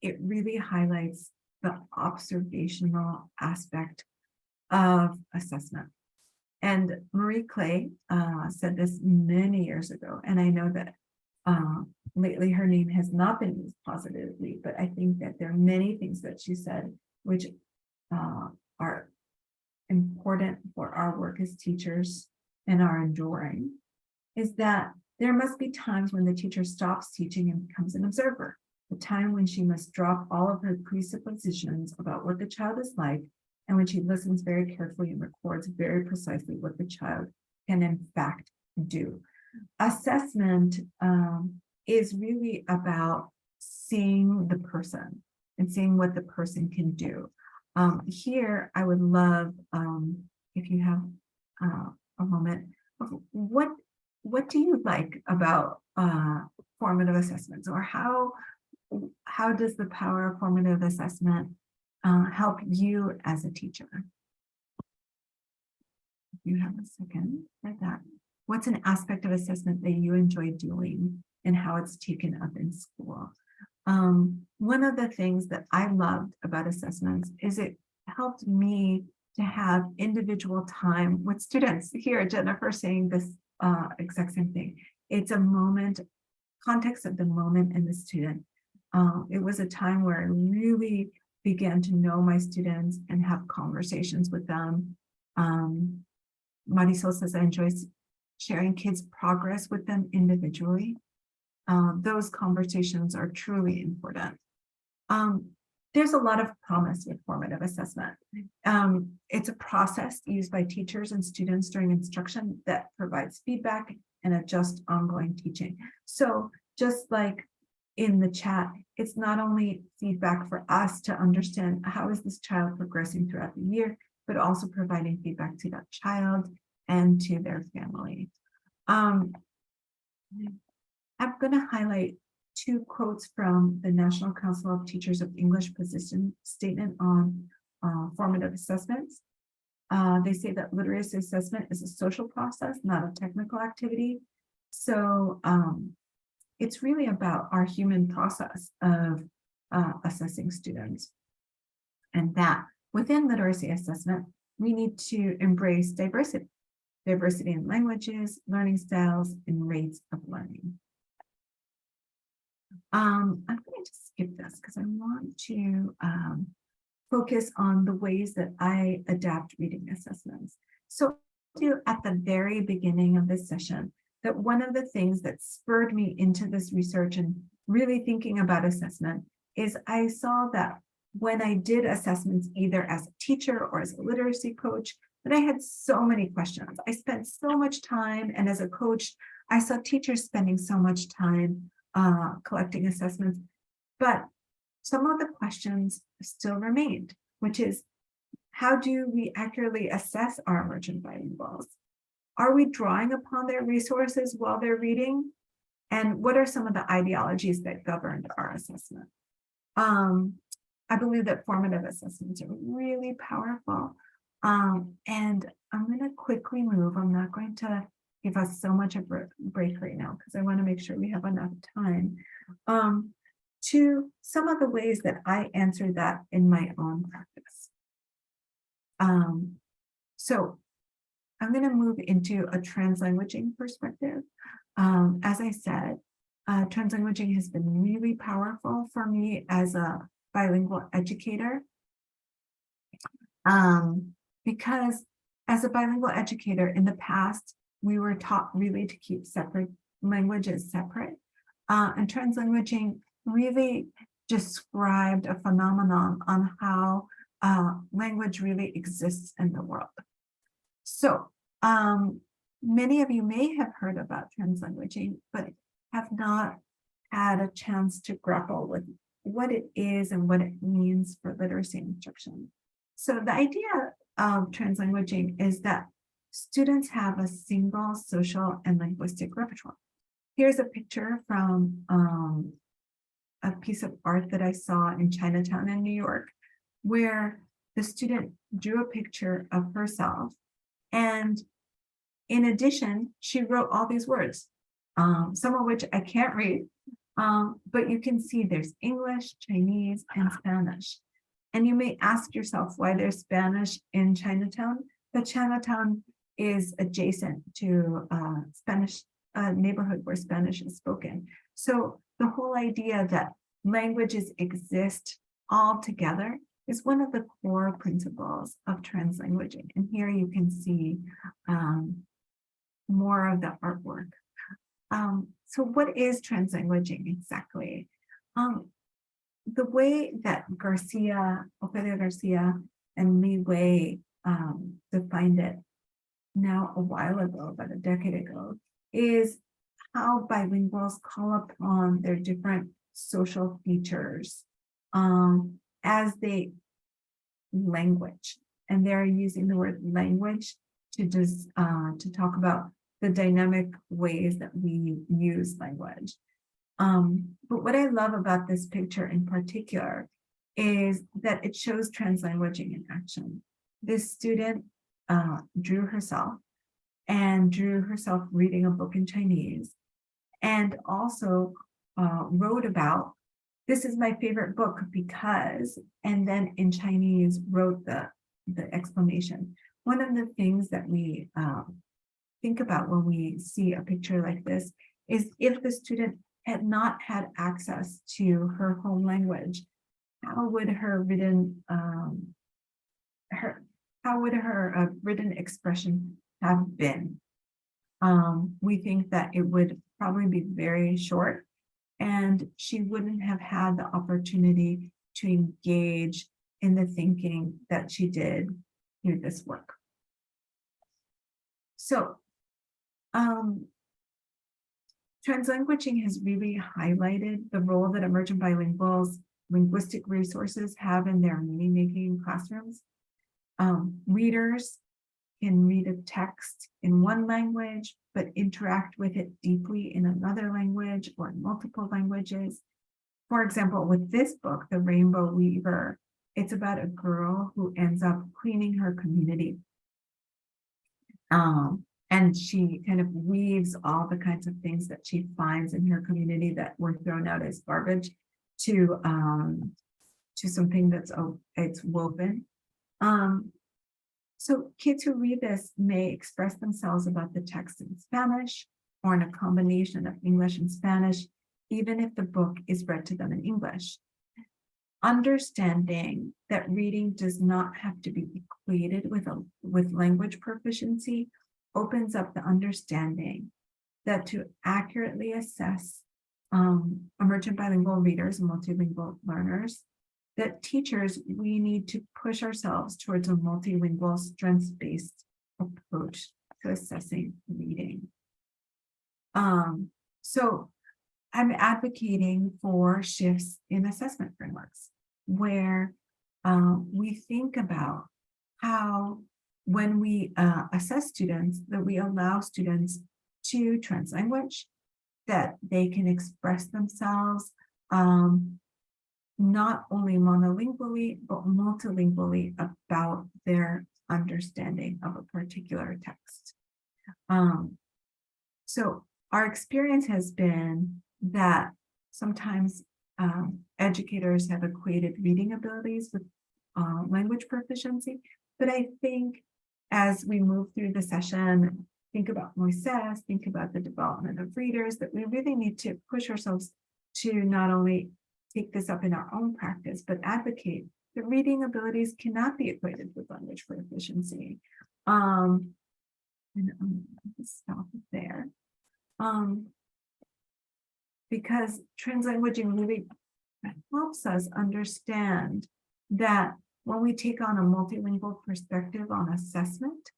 it really highlights the observational aspect of assessment. And Marie Clay said this many years ago, and I know that lately her name has not been used positively, but I think that there are many things that she said which are important for our work as teachers and are enduring, is that there must be times when the teacher stops teaching and becomes an observer, the time when she must drop all of her presuppositions about what the child is like, and when she listens very carefully and records very precisely what the child can in fact do. Assessment is really about seeing the person and seeing what the person can do. Here, I would love, if you have a moment, what do you like about formative assessments, or how does the power of formative assessment help you as a teacher? If you have a second for that. What's an aspect of assessment that you enjoy doing and how it's taken up in school? One of the things that I loved about assessments is it helped me to have individual time with students. Here, Jennifer saying this exact same thing. It's a moment, context of the moment and the student. It was a time where I really began to know my students and have conversations with them. Marisol says I enjoy sharing kids' progress with them individually. Those conversations are truly important. There's a lot of promise with formative assessment. It's a process used by teachers and students during instruction that provides feedback and adjusts ongoing teaching. So just like in the chat, it's not only feedback for us to understand how is this child progressing throughout the year, but also providing feedback to that child and to their family. I'm going to highlight two quotes from the National Council of Teachers of English position statement on formative assessments. They say that literacy assessment is a social process, not a technical activity. So it's really about our human process of assessing students. And that within literacy assessment, we need to embrace diversity in languages, learning styles, and rates of learning. I'm going to skip this because I want to focus on the ways that I adapt reading assessments. So at the very beginning of this session, that one of the things that spurred me into this research and really thinking about assessment is I saw that when I did assessments, either as a teacher or as a literacy coach, that I had so many questions. I spent so much time, and as a coach, I saw teachers spending so much time collecting assessments, but some of the questions still remained, which is, how do we accurately assess our emergent bilinguals? Are we drawing upon their resources while they're reading? And what are some of the ideologies that governed our assessment? I believe that formative assessments are really powerful. And I'm going to quickly move. I'm not going to give us so much of a break right now because I want to make sure we have enough time to some of the ways that I answer that in my own practice. So I'm going to move into a translanguaging perspective. As I said, translanguaging has been really powerful for me as a bilingual educator. Because as a bilingual educator in the past, we were taught really to keep separate languages separate. And translanguaging really described a phenomenon on how language really exists in the world. So many of you may have heard about translanguaging, but have not had a chance to grapple with what it is and what it means for literacy instruction. So the idea of translanguaging is that students have a single social and linguistic repertoire. Here's a picture from a piece of art that I saw in Chinatown in New York, where the student drew a picture of herself. And in addition, she wrote all these words, some of which I can't read, but you can see there's English, Chinese, and Spanish. And you may ask yourself why there's Spanish in Chinatown, but Chinatown is adjacent to Spanish neighborhood where Spanish is spoken. So the whole idea that languages exist all together is one of the core principles of translanguaging. And here you can see more of the artwork. So what is translanguaging exactly? The way that Ofelia Garcia and Li Wei defined it now a while ago, about a decade ago, is how bilinguals call upon their different social features as they language. And they're using the word language to talk about the dynamic ways that we use language. But what I love about this picture in particular is that it shows translanguaging in action. This student drew herself reading a book in Chinese, and also wrote about, this is my favorite book because, and then in Chinese wrote the explanation. One of the things that we think about when we see a picture like this is if the student had not had access to her home language, how would her written written expression have been? We think that it would probably be very short, and she wouldn't have had the opportunity to engage in the thinking that she did through this work. So translanguaging has really highlighted the role that emergent bilinguals linguistic resources have in their meaning-making classrooms. Readers can read a text in one language, but interact with it deeply in another language or in multiple languages. For example, with this book, The Rainbow Weaver, it's about a girl who ends up cleaning her community. And she kind of weaves all the kinds of things that she finds in her community that were thrown out as garbage to something that's it's woven. So kids who read this may express themselves about the text in Spanish or in a combination of English and Spanish, even if the book is read to them in English. Understanding that reading does not have to be equated with language proficiency opens up the understanding that to accurately assess emergent bilingual readers and multilingual learners, that teachers, we need to push ourselves towards a multilingual strengths-based approach to assessing reading. So I'm advocating for shifts in assessment frameworks where we think about how when we assess students, that we allow students to translanguage, that they can express themselves not only monolingually, but multilingually about their understanding of a particular text. So our experience has been that sometimes educators have equated reading abilities with language proficiency, but I think as we move through the session, think about NYSIEB, think about the development of readers, that we really need to push ourselves to not only take this up in our own practice, but advocate that reading abilities cannot be equated with language proficiency. And just stop it there. Because translanguaging really helps us understand that when we take on a multilingual perspective on assessment,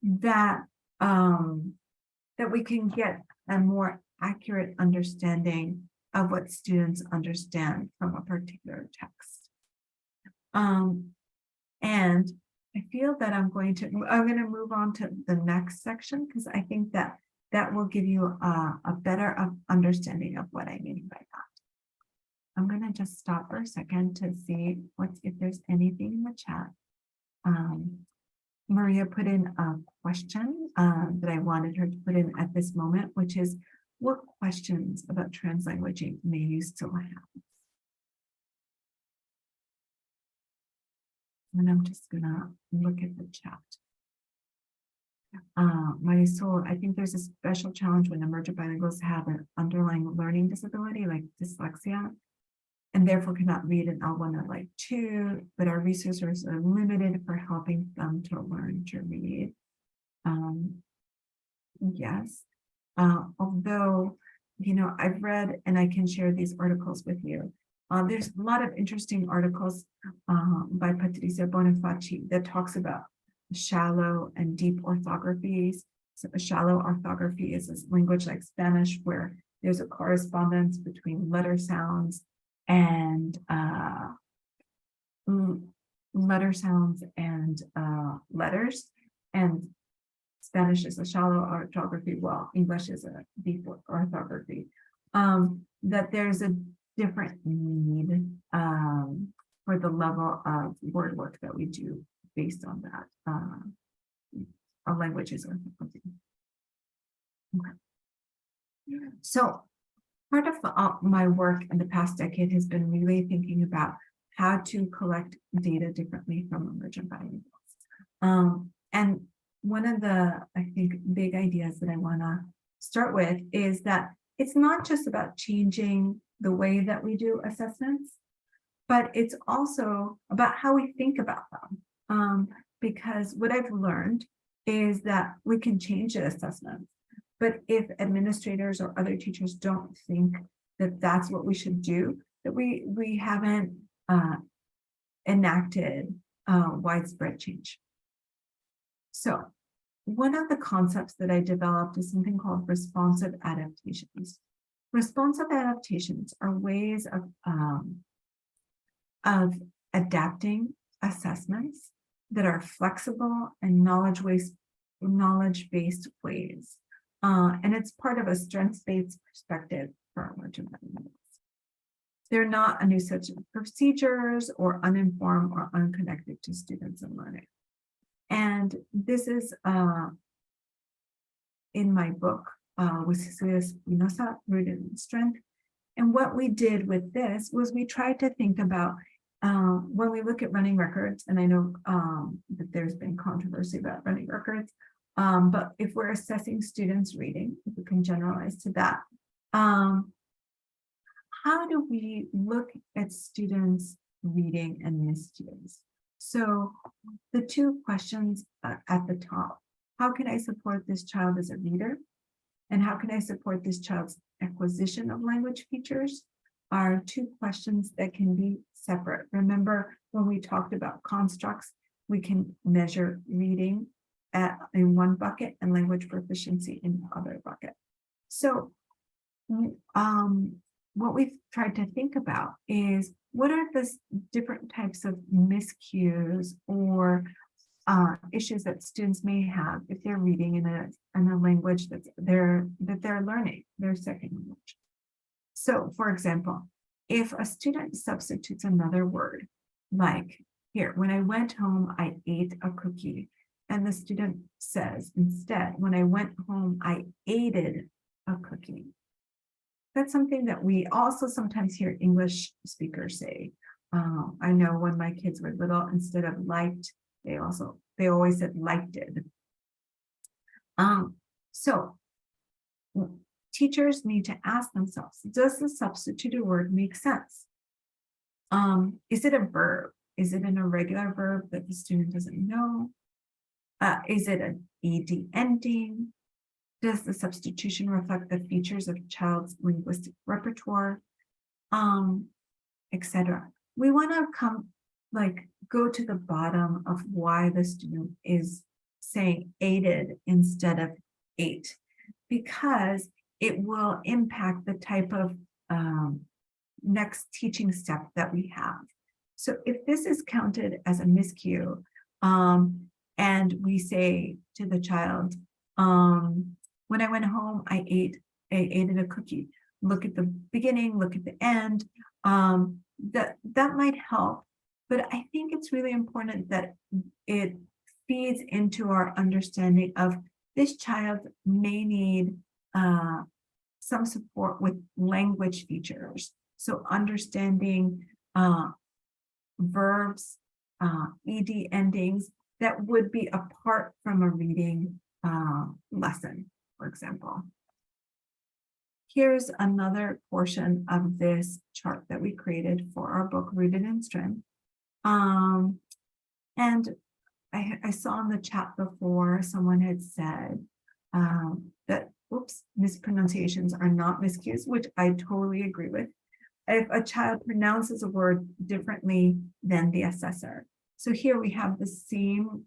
that that we can get a more accurate understanding of what students understand from a particular text. And I feel that I'm going to move on to the next section, because I think that that will give you a better understanding of what I mean by that. I'm going to just stop for a second to see if there's anything in the chat. Maria put in a question that I wanted her to put in at this moment, which is, what questions about translanguaging may you still have? And I'm just gonna look at the chat. Marisol, I think there's a special challenge when emergent bilinguals have an underlying learning disability like dyslexia, and therefore cannot read an L1 or like 2, but our resources are limited for helping them to learn to read. Yes, although, you know, I've read and I can share these articles with you. There's a lot of interesting articles by Patricia Bonifaci that talks about shallow and deep orthographies. So a shallow orthography is a language like Spanish, where there's a correspondence between letter sounds and letters, and Spanish is a shallow orthography, while English is a deep orthography. That there's a different need for the level of word work that we do based on that. Our language is orthography. Okay. So part of my work in the past decade has been really thinking about how to collect data differently from emergent bilinguals. And one of the, I think, big ideas that I want to start with is that it's not just about changing the way that we do assessments, but it's also about how we think about them. Because what I've learned is that we can change the assessments, but if administrators or other teachers don't think that that's what we should do, that we haven't enacted widespread change. So one of the concepts that I developed is something called responsive adaptations. Responsive adaptations are ways of adapting assessments that are flexible and knowledge-based ways. And it's part of a strengths-based perspective for emergent bilinguals. They're not a new set of procedures or uninformed or unconnected to students and learning. And this is in my book with Cecilia Espinosa, Rooted in Strength. And what we did with this was we tried to think about when we look at running records, and I know that there's been controversy about running records, but if we're assessing students' reading, if we can generalize to that, how do we look at students' reading and miscues? So the two questions at the top, how can I support this child as a reader? And how can I support this child's acquisition of language features? Are two questions that can be separate. Remember, when we talked about constructs, we can measure reading in one bucket and language proficiency in the other bucket. So what we've tried to think about is, what are the different types of miscues or issues that students may have if they're reading in a language that they're learning, their second language. So, for example, if a student substitutes another word, like here, when I went home, I ate a cookie, and the student says instead, when I went home, I aided a cookie. That's something that we also sometimes hear English speakers say. I know when my kids were little, instead of liked, they always said liked it. So teachers need to ask themselves, does the substituted word make sense? Is it a verb? Is it an irregular verb that the student doesn't know? Is it an ed ending? Does the substitution reflect the features of child's linguistic repertoire, etc.? We want to go to the bottom of why the student is saying aided instead of ate, because it will impact the type of next teaching step that we have. So if this is counted as a miscue, and we say to the child, when I went home, I ate a cookie. Look at the beginning, look at the end. That might help, but I think it's really important that it feeds into our understanding of this child may need some support with language features. So understanding verbs, ed endings that would be apart from a reading lesson, for example. Here's another portion of this chart that we created for our book, Rooted in Strength. And I saw in the chat before, someone had said that, mispronunciations are not miscues, which I totally agree with. If a child pronounces a word differently than the assessor. So here we have the same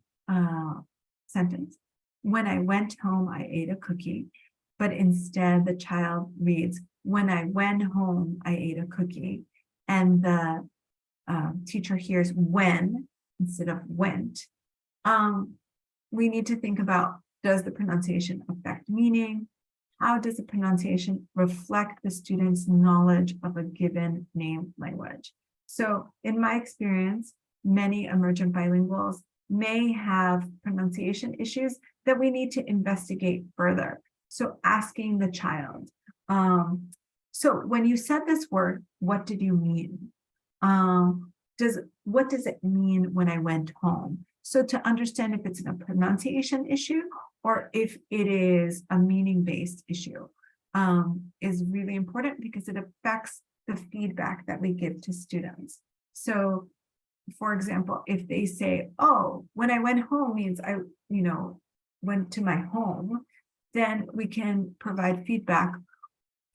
sentence. When I went home, I ate a cookie. But instead the child reads, when I went home, I ate a cookie. And the teacher hears when instead of went. We need to think about, does the pronunciation affect meaning? How does the pronunciation reflect the student's knowledge of a given named language? So in my experience, many emergent bilinguals may have pronunciation issues that we need to investigate further. So asking the child, so when you said this word, what did you mean? What does it mean when I went home? So to understand if it's a pronunciation issue or if it is a meaning-based issue is really important because it affects the feedback that we give to students. So for example, if they say, oh, when I went home means I, went to my home, then we can provide feedback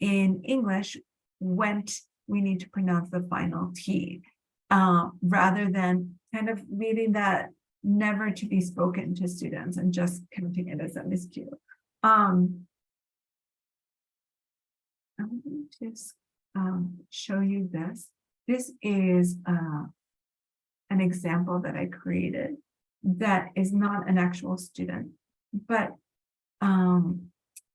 in English. Went, we need to pronounce the final T, rather than kind of leaving that never to be spoken to students and just counting it as a miscue. I'm going to just show you this. This is an example that I created that is not an actual student, but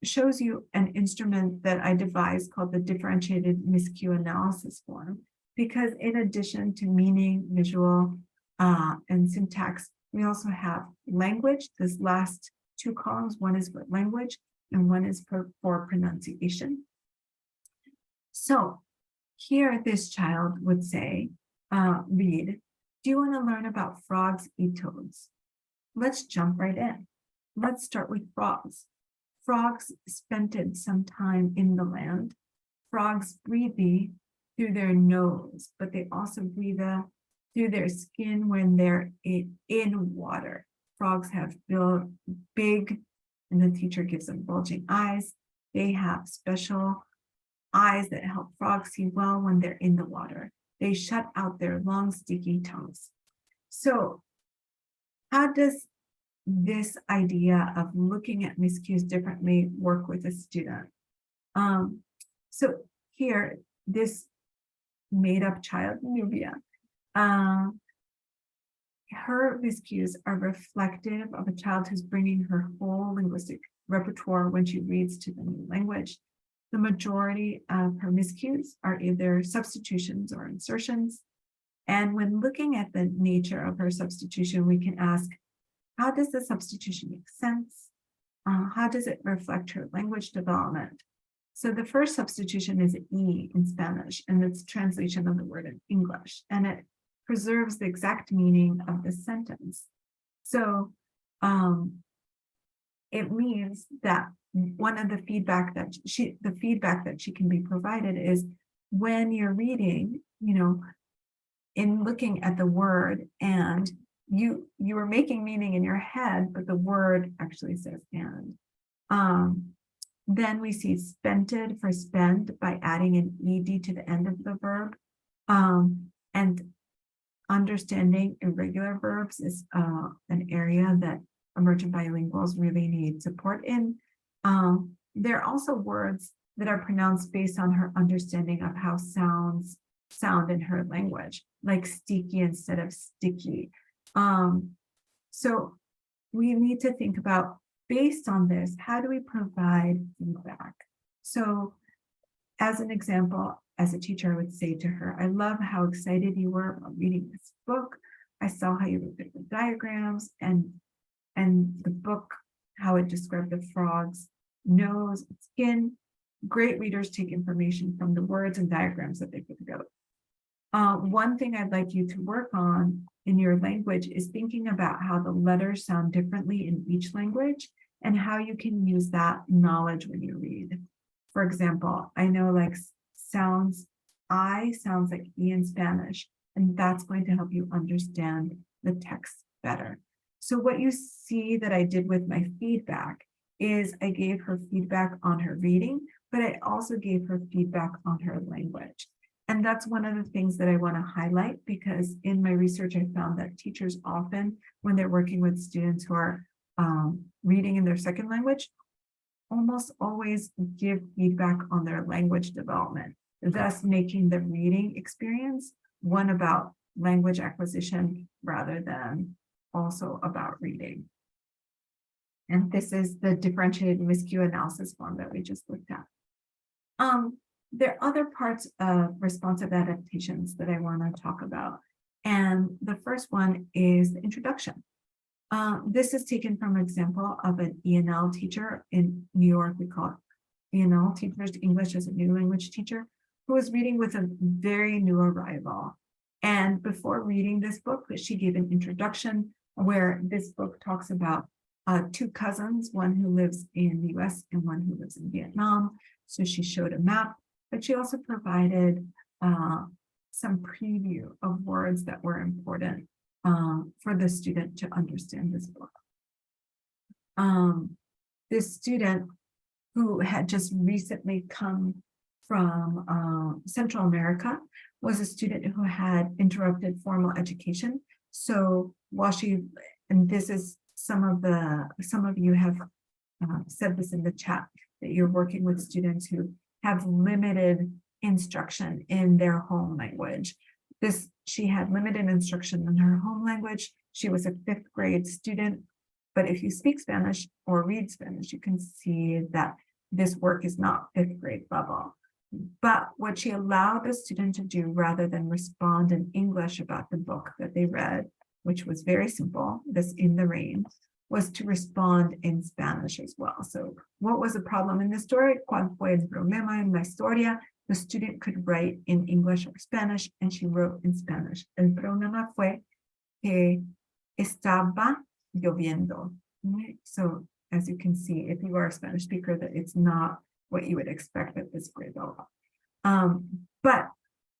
shows you an instrument that I devised called the differentiated miscue analysis form, because in addition to meaning, visual, and syntax, we also have language. This last two columns, one is for language and one is for pronunciation. So here this child would say, read, do you want to learn about frogs eat toads? Let's jump right in. Let's start with frogs. Frogs spent some time in the land. Frogs breathe through their nose, but they also breathe through their skin when they're in water. Frogs have big, and the teacher gives them bulging eyes. They have special eyes that help frogs see well when they're in the water. They shut out their long, sticky tongues. So how does this idea of looking at miscues differently work with a student? So here, this made-up child, Nubia, her miscues are reflective of a child who's bringing her whole linguistic repertoire when she reads to the new language. The majority of her miscues are either substitutions or insertions. And when looking at the nature of her substitution, we can ask, how does the substitution make sense? How does it reflect her language development? So the first substitution is E in Spanish, and it's translation of the word in English, and it preserves the exact meaning of the sentence. So it means that one of the feedback that she can be provided is when you're reading, in looking at the word, and you are making meaning in your head, but the word actually says and. Then we see spented for spend by adding an ed to the end of the verb. And understanding irregular verbs is an area that emergent bilinguals really need support in. There are also words that are pronounced based on her understanding of how sounds sound in her language, like sticky instead of sticky. So we need to think about, based on this, how do we provide feedback? So as an example, as a teacher, I would say to her, I love how excited you were about reading this book. I saw how you looked at the diagrams and the book, how it described the frog's nose and skin. Great readers take information from the words and diagrams that they put together. One thing I'd like you to work on in your language is thinking about how the letters sound differently in each language and how you can use that knowledge when you read. For example, I know like I sounds like E in Spanish, and that's going to help you understand the text better. So what you see that I did with my feedback is I gave her feedback on her reading, but I also gave her feedback on her language. And that's one of the things that I want to highlight, because in my research, I found that teachers often, when they're working with students who are reading in their second language, almost always give feedback on their language development, thus making the reading experience one about language acquisition rather than also about reading. And this is the differentiated miscue analysis form that we just looked at. There are other parts of responsive adaptations that I want to talk about. And the first one is the introduction. This is taken from an example of an ENL teacher in New York. We call it ENL, Teachers English as a New Language Teacher, who was reading with a very new arrival. And before reading this book, she gave an introduction where this book talks about two cousins, one who lives in the US and one who lives in Vietnam. So she showed a map, but she also provided some preview of words that were important for the student to understand this book. This student, who had just recently come from Central America, was a student who had interrupted formal education. So while and this is some of you have said this in the chat, that you're working with students who have limited instruction in their home language. She had limited instruction in her home language. She was a 5th grade student, but if you speak Spanish or read Spanish, you can see that this work is not 5th grade level. But what she allowed the student to do, rather than respond in English about the book that they read, which was very simple, this In the Rain, was to respond in Spanish as well. So what was the problem in the story? ¿Cuál fue el problema en la historia? The student could write in English or Spanish, and she wrote in Spanish. El problema fue que estaba lloviendo. So as you can see, if you are a Spanish speaker, that it's not what you would expect at this grade level. But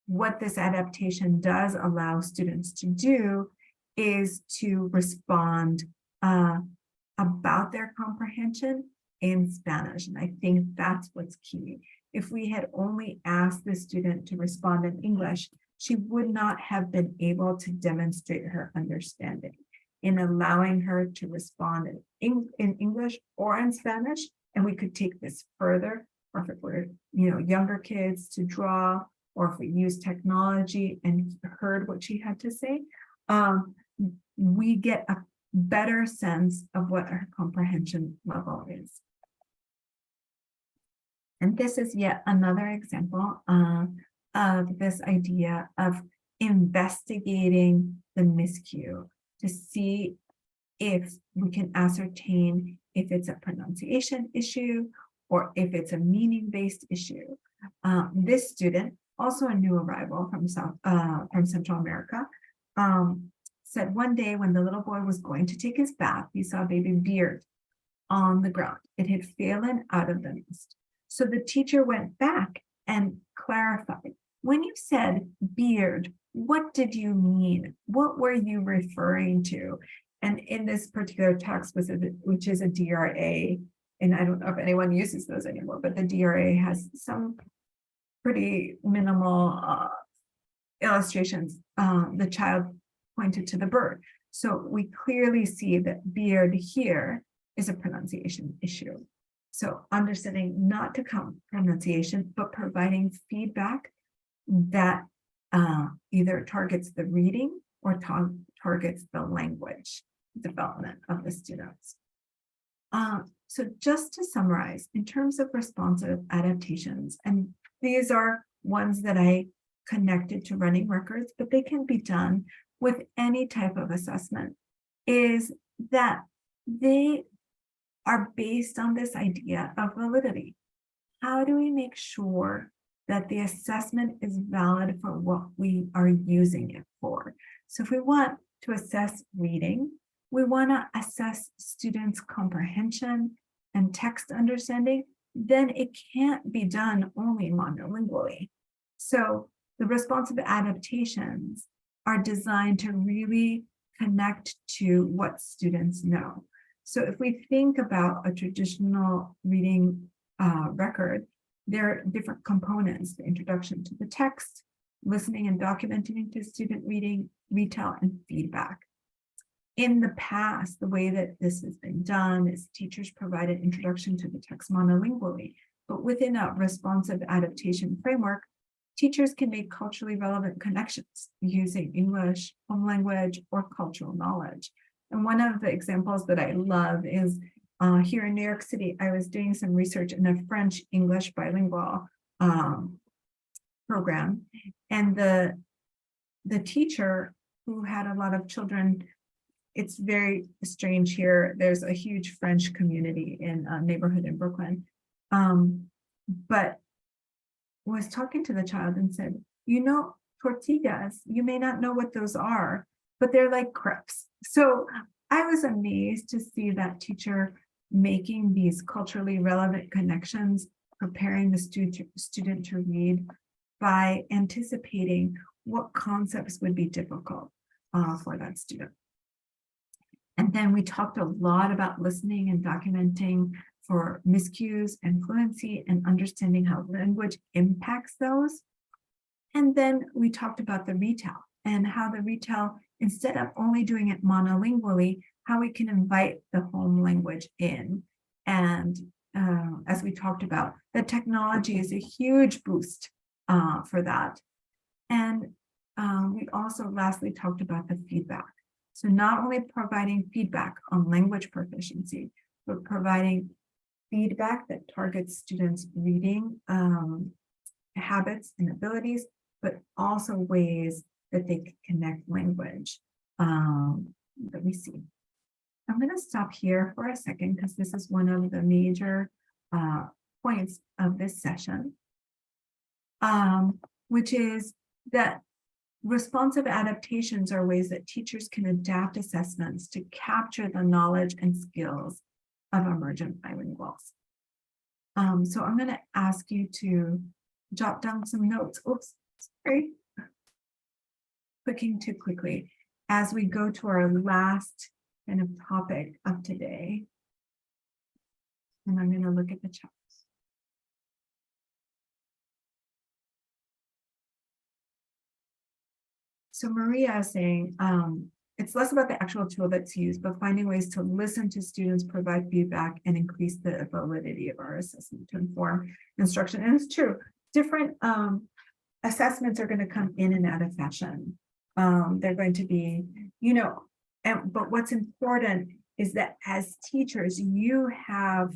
what this adaptation does allow students to do is to respond about their comprehension in Spanish. And I think that's what's key. If we had only asked the student to respond in English, she would not have been able to demonstrate her understanding. In allowing her to respond in English or in Spanish, and we could take this further, or if it were younger kids to draw, or if we use technology and heard what she had to say, we get a better sense of what our comprehension level is. And this is yet another example of this idea of investigating the miscue to see if we can ascertain if it's a pronunciation issue or if it's a meaning-based issue. This student, also a new arrival from Central America, said one day when the little boy was going to take his bath, he saw a baby beard on the ground. It had fallen out of the nest. So the teacher went back and clarified, when you said beard, what did you mean? What were you referring to? And in this particular text, which is a DRA, and I don't know if anyone uses those anymore, but the DRA has some pretty minimal illustrations. The child pointed to the bird. So we clearly see that beard here is a pronunciation issue. So understanding not to count pronunciation, but providing feedback that either targets the reading or targets the language development of the students. So just to summarize, in terms of responsive adaptations, and these are ones that I connected to running records, but they can be done with any type of assessment, is that they are based on this idea of validity. How do we make sure that the assessment is valid for what we are using it for? So if we want to assess reading, we want to assess students' comprehension and text understanding, then it can't be done only monolingually. So the responsive adaptations are designed to really connect to what students know. So if we think about a traditional reading record, there are different components: the introduction to the text, listening and documenting to student reading, retell, and feedback. In the past, the way that this has been done is teachers provide an introduction to the text monolingually, but within a responsive adaptation framework, teachers can make culturally relevant connections using English, home language, or cultural knowledge. And one of the examples that I love is here in New York City, I was doing some research in a French-English bilingual program. And the teacher who had a lot of children, it's very strange here. There's a huge French community in a neighborhood in Brooklyn, but was talking to the child and said, you know, tortillas, you may not know what those are, but they're like crepes. So I was amazed to see that teacher making these culturally relevant connections, preparing the student to read by anticipating what concepts would be difficult for that student. And then we talked a lot about listening and documenting for miscues and fluency and understanding how language impacts those. And then we talked about the retell and how the retell, instead of only doing it monolingually, how we can invite the home language in. And as we talked about, the technology is a huge boost for that. And we also lastly talked about the feedback. So not only providing feedback on language proficiency, but providing feedback that targets students' reading habits and abilities, but also ways that they can connect language that we see. I'm going to stop here for a second because this is one of the major points of this session, which is that responsive adaptations are ways that teachers can adapt assessments to capture the knowledge and skills of emergent bilinguals. So I'm going to ask you to jot down some notes. Oops, sorry. Clicking too quickly as we go to our last kind of topic of today. And I'm going to look at the chat. So Maria is saying, it's less about the actual tool that's used, but finding ways to listen to students, provide feedback, and increase the validity of our assessment to inform instruction. And it's true, different assessments are going to come in and out of fashion. They're going to be, you know, But what's important is that as teachers, you have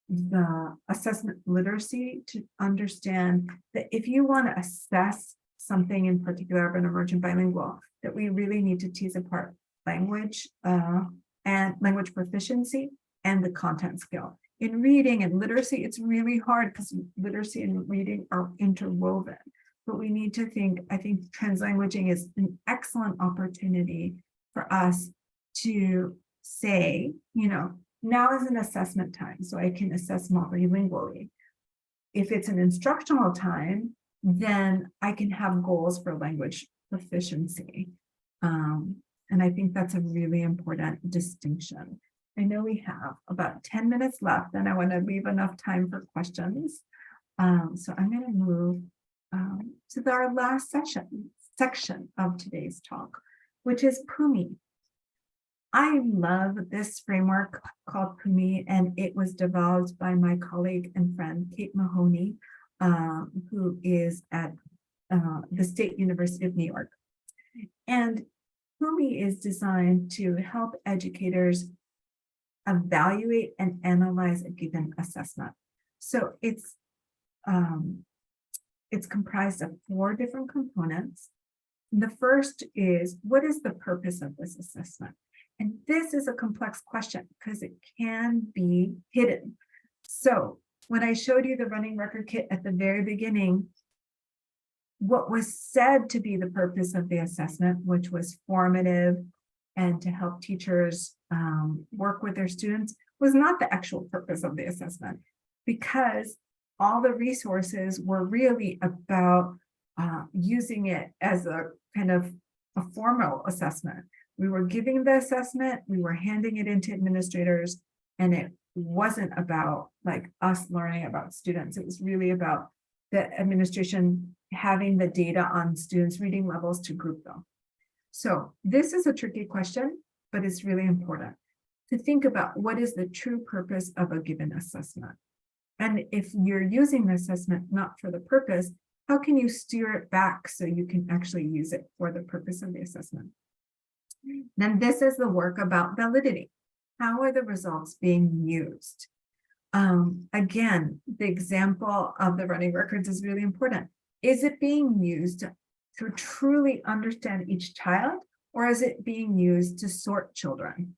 the assessment literacy to understand that if you want to assess something in particular of an emergent bilingual, that we really need to tease apart language and language proficiency and the content skill. In reading and literacy, it's really hard because literacy and reading are interwoven. But we need to think, I think translanguaging is an excellent opportunity for us to say, you know, now is an assessment time, so I can assess multilingually. If it's an instructional time, then I can have goals for language proficiency. And I think that's a really important distinction. I know we have about 10 minutes left, and I want to leave enough time for questions. So I'm going to move to our last section of today's talk, which is PUMI. I love this framework called PUMI, and it was developed by my colleague and friend, Kate Mahoney, who is at the State University of New York. And PUMI is designed to help educators evaluate and analyze a given assessment. So it's comprised of 4 different components. The first is, what is the purpose of this assessment? And this is a complex question because it can be hidden. So when I showed you the running record kit at the very beginning, what was said to be the purpose of the assessment, which was formative and to help teachers work with their students, was not the actual purpose of the assessment, because all the resources were really about using it as a kind of a formal assessment. We were giving the assessment, we were handing it into administrators, and it wasn't about like us learning about students. It was really about the administration having the data on students' reading levels to group them. So this is a tricky question, but it's really important to think about what is the true purpose of a given assessment. And if you're using the assessment not for the purpose, how can you steer it back so you can actually use it for the purpose of the assessment? Then this is the work about validity. How are the results being used? Again, the example of the running records is really important. Is it being used to truly understand each child, or is it being used to sort children?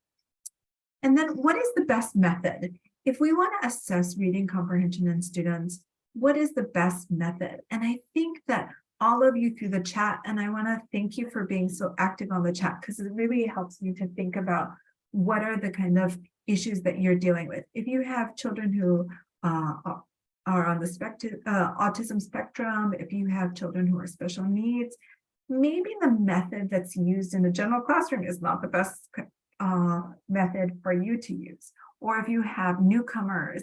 And then what is the best method? If we want to assess reading comprehension in students, what is the best method? And I think that all of you through the chat, and I want to thank you for being so active on the chat, because it really helps me to think about what are the kind of issues that you're dealing with. If you have children who are on the autism spectrum, if you have children who are special needs, maybe the method that's used in the general classroom is not the best method for you to use. Or if you have newcomers,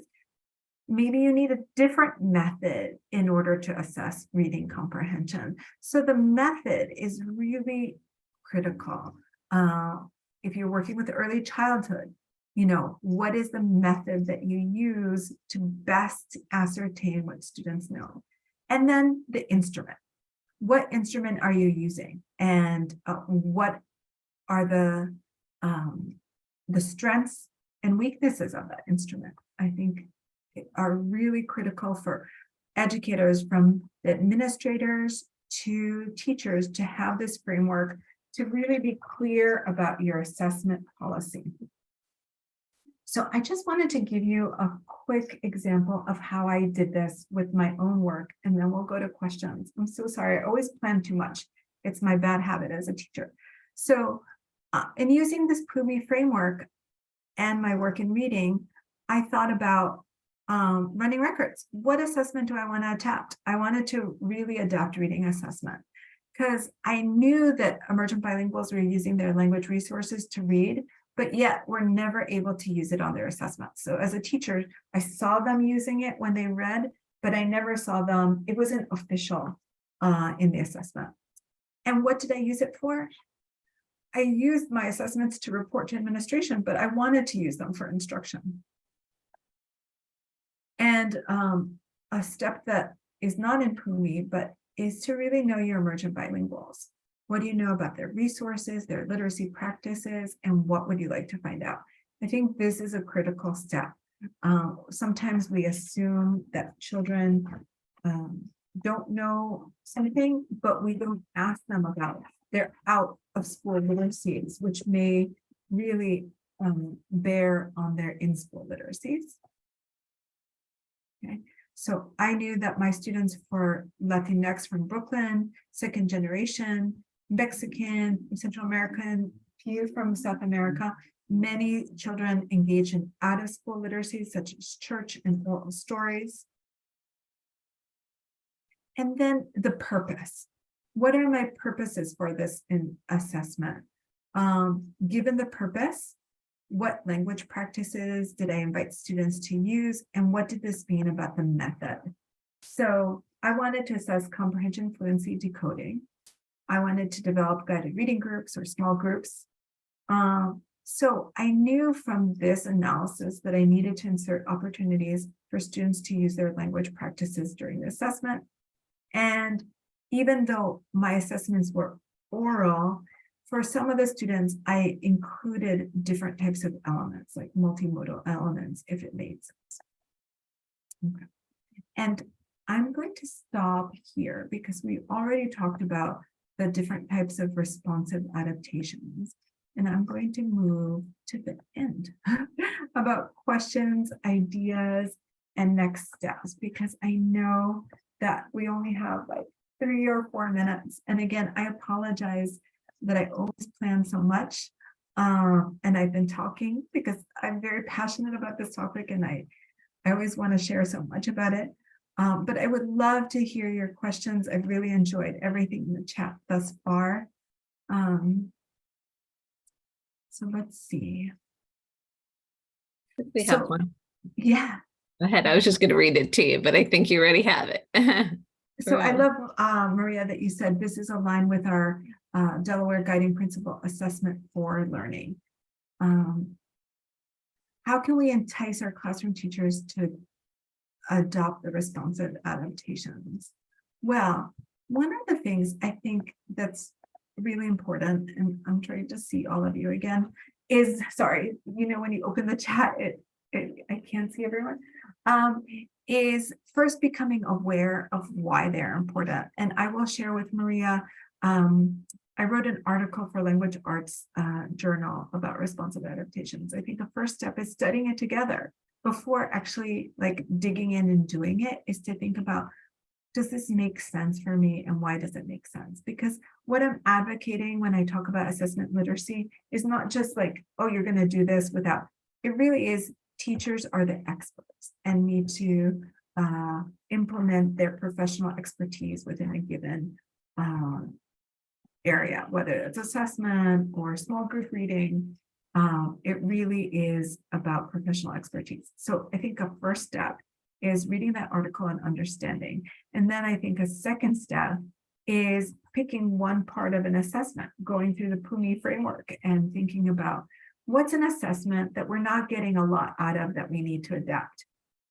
maybe you need a different method in order to assess reading comprehension. So the method is really critical. If you're working with early childhood, you know, what is the method that you use to best ascertain what students know? And then the instrument. What instrument are you using? And what are the strengths and weaknesses of that instrument? I think are really critical for educators, from the administrators to teachers, to have this framework to really be clear about your assessment policy. So I just wanted to give you a quick example of how I did this with my own work, and then we'll go to questions. I'm so sorry, I always plan too much. It's my bad habit as a teacher. So in using this PUMI framework and my work in reading, I thought about running records. What assessment do I want to adapt? I wanted to really adapt reading assessment because I knew that emergent bilinguals were using their language resources to read, but yet were never able to use it on their assessment. So as a teacher, I saw them using it when they read, but I never saw them, it wasn't official in the assessment. And what did I use it for? I used my assessments to report to administration, but I wanted to use them for instruction. And a step that is not in PUMI, but is to really know your emergent bilinguals. What do you know about their resources, their literacy practices, and what would you like to find out? I think this is a critical step. Sometimes we assume that children don't know something, but we don't ask them about their out of school literacies, which may really bear on their in-school literacies. Okay, so I knew that my students for Latinx from Brooklyn, second generation, Mexican, Central American, few from South America, many children engage in out-of-school literacy, such as church and oral stories. And then the purpose. What are my purposes for this assessment? Given the purpose, what language practices did I invite students to use, and what did this mean about the method? So I wanted to assess comprehension, fluency, decoding. I wanted to develop guided reading groups or small groups. So I knew from this analysis that I needed to insert opportunities for students to use their language practices during the assessment. And even though my assessments were oral, for some of the students, I included different types of elements, like multimodal elements, if it made sense. Okay. And I'm going to stop here because we already talked about the different types of responsive adaptations. And I'm going to move to the end about questions, ideas, and next steps, because I know that we only have like 3 or 4 minutes. And again, I apologize that I always plan so much. And I've been talking because I'm very passionate about this topic and I always want to share so much about it. But I would love to hear your questions. I've really enjoyed everything in the chat thus far. So let's see. We have one. Yeah. Go ahead. I was just going to read it to you, but I think you already have it. So I love, Maria, that you said this is aligned with our Delaware Guiding Principle Assessment for Learning. How can we entice our classroom teachers to adopt the responsive adaptations? Well, one of the things I think that's really important, and I'm trying to see all of you again, is, sorry, you know, when you open the chat, I can't see everyone, is first becoming aware of why they're important. And I will share with Maria, I wrote an article for Language Arts Journal about responsive adaptations. I think the first step is studying it together before actually like digging in and doing it, is to think about, does this make sense for me and why does it make sense? Because what I'm advocating when I talk about assessment literacy is not just like, oh, you're going to do this without, it really is teachers are the experts and need to implement their professional expertise within a given area, whether it's assessment or small group reading. It really is about professional expertise. So I think a first step is reading that article and understanding. And then I think a second step is picking one part of an assessment, going through the CUNY framework and thinking about what's an assessment that we're not getting a lot out of that we need to adapt.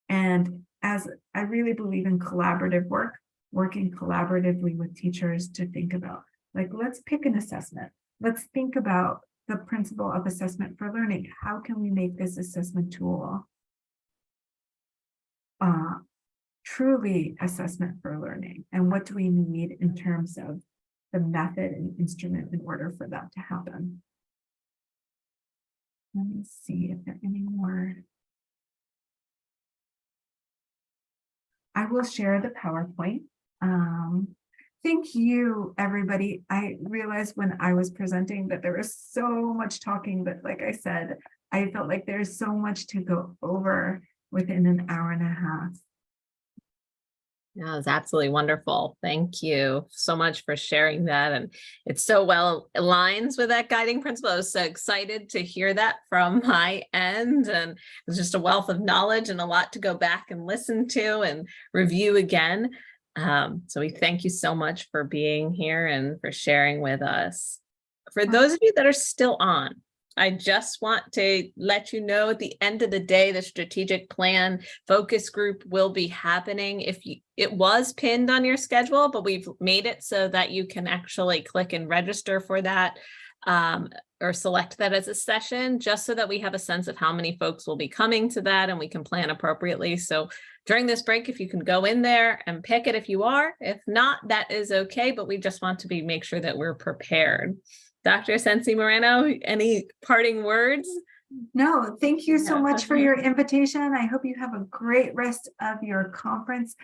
And as I really believe in collaborative work, working collaboratively with teachers to think about, like, let's pick an assessment. Let's think about the principle of assessment for learning. How can we make this assessment tool truly assessment for learning? And what do we need in terms of the method and instrument in order for that to happen? Let me see if there are any more. I will share the PowerPoint. Thank you, everybody. I realized when I was presenting that there was so much talking, but like I said, I felt like there's so much to go over within an hour and a half. Yeah, it was absolutely wonderful. Thank you so much for sharing that. And it so well aligns with that guiding principle. I was so excited to hear that from my end. And it was just a wealth of knowledge and a lot to go back and listen to and review again. So we thank you so much for being here and for sharing with us. For those of you that are still on, I just want to let you know at the end of the day, the strategic plan focus group will be happening. It was pinned on your schedule, but we've made it so that you can actually click and register for that or select that as a session, just so that we have a sense of how many folks will be coming to that and we can plan appropriately. So during this break, if you can go in there and pick it if you are, if not, that is okay, but we just want to make sure that we're prepared. Dr. Ascenzi-Moreno, any parting words? No, thank you so much for your invitation. I hope you have a great rest of your conference.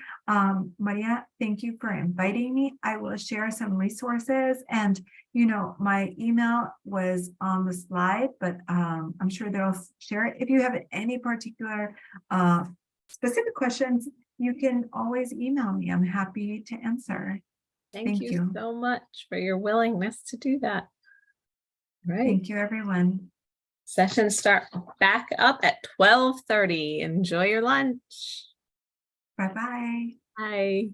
Maria, thank you for inviting me. I will share some resources, and my email was on the slide, but I'm sure they'll share it. If you have any particular specific questions, you can always email me. I'm happy to answer. Thank you so much for your willingness to do that. Right. Thank you, everyone. Sessions start back up at 12:30. Enjoy your lunch. Bye-bye. Bye.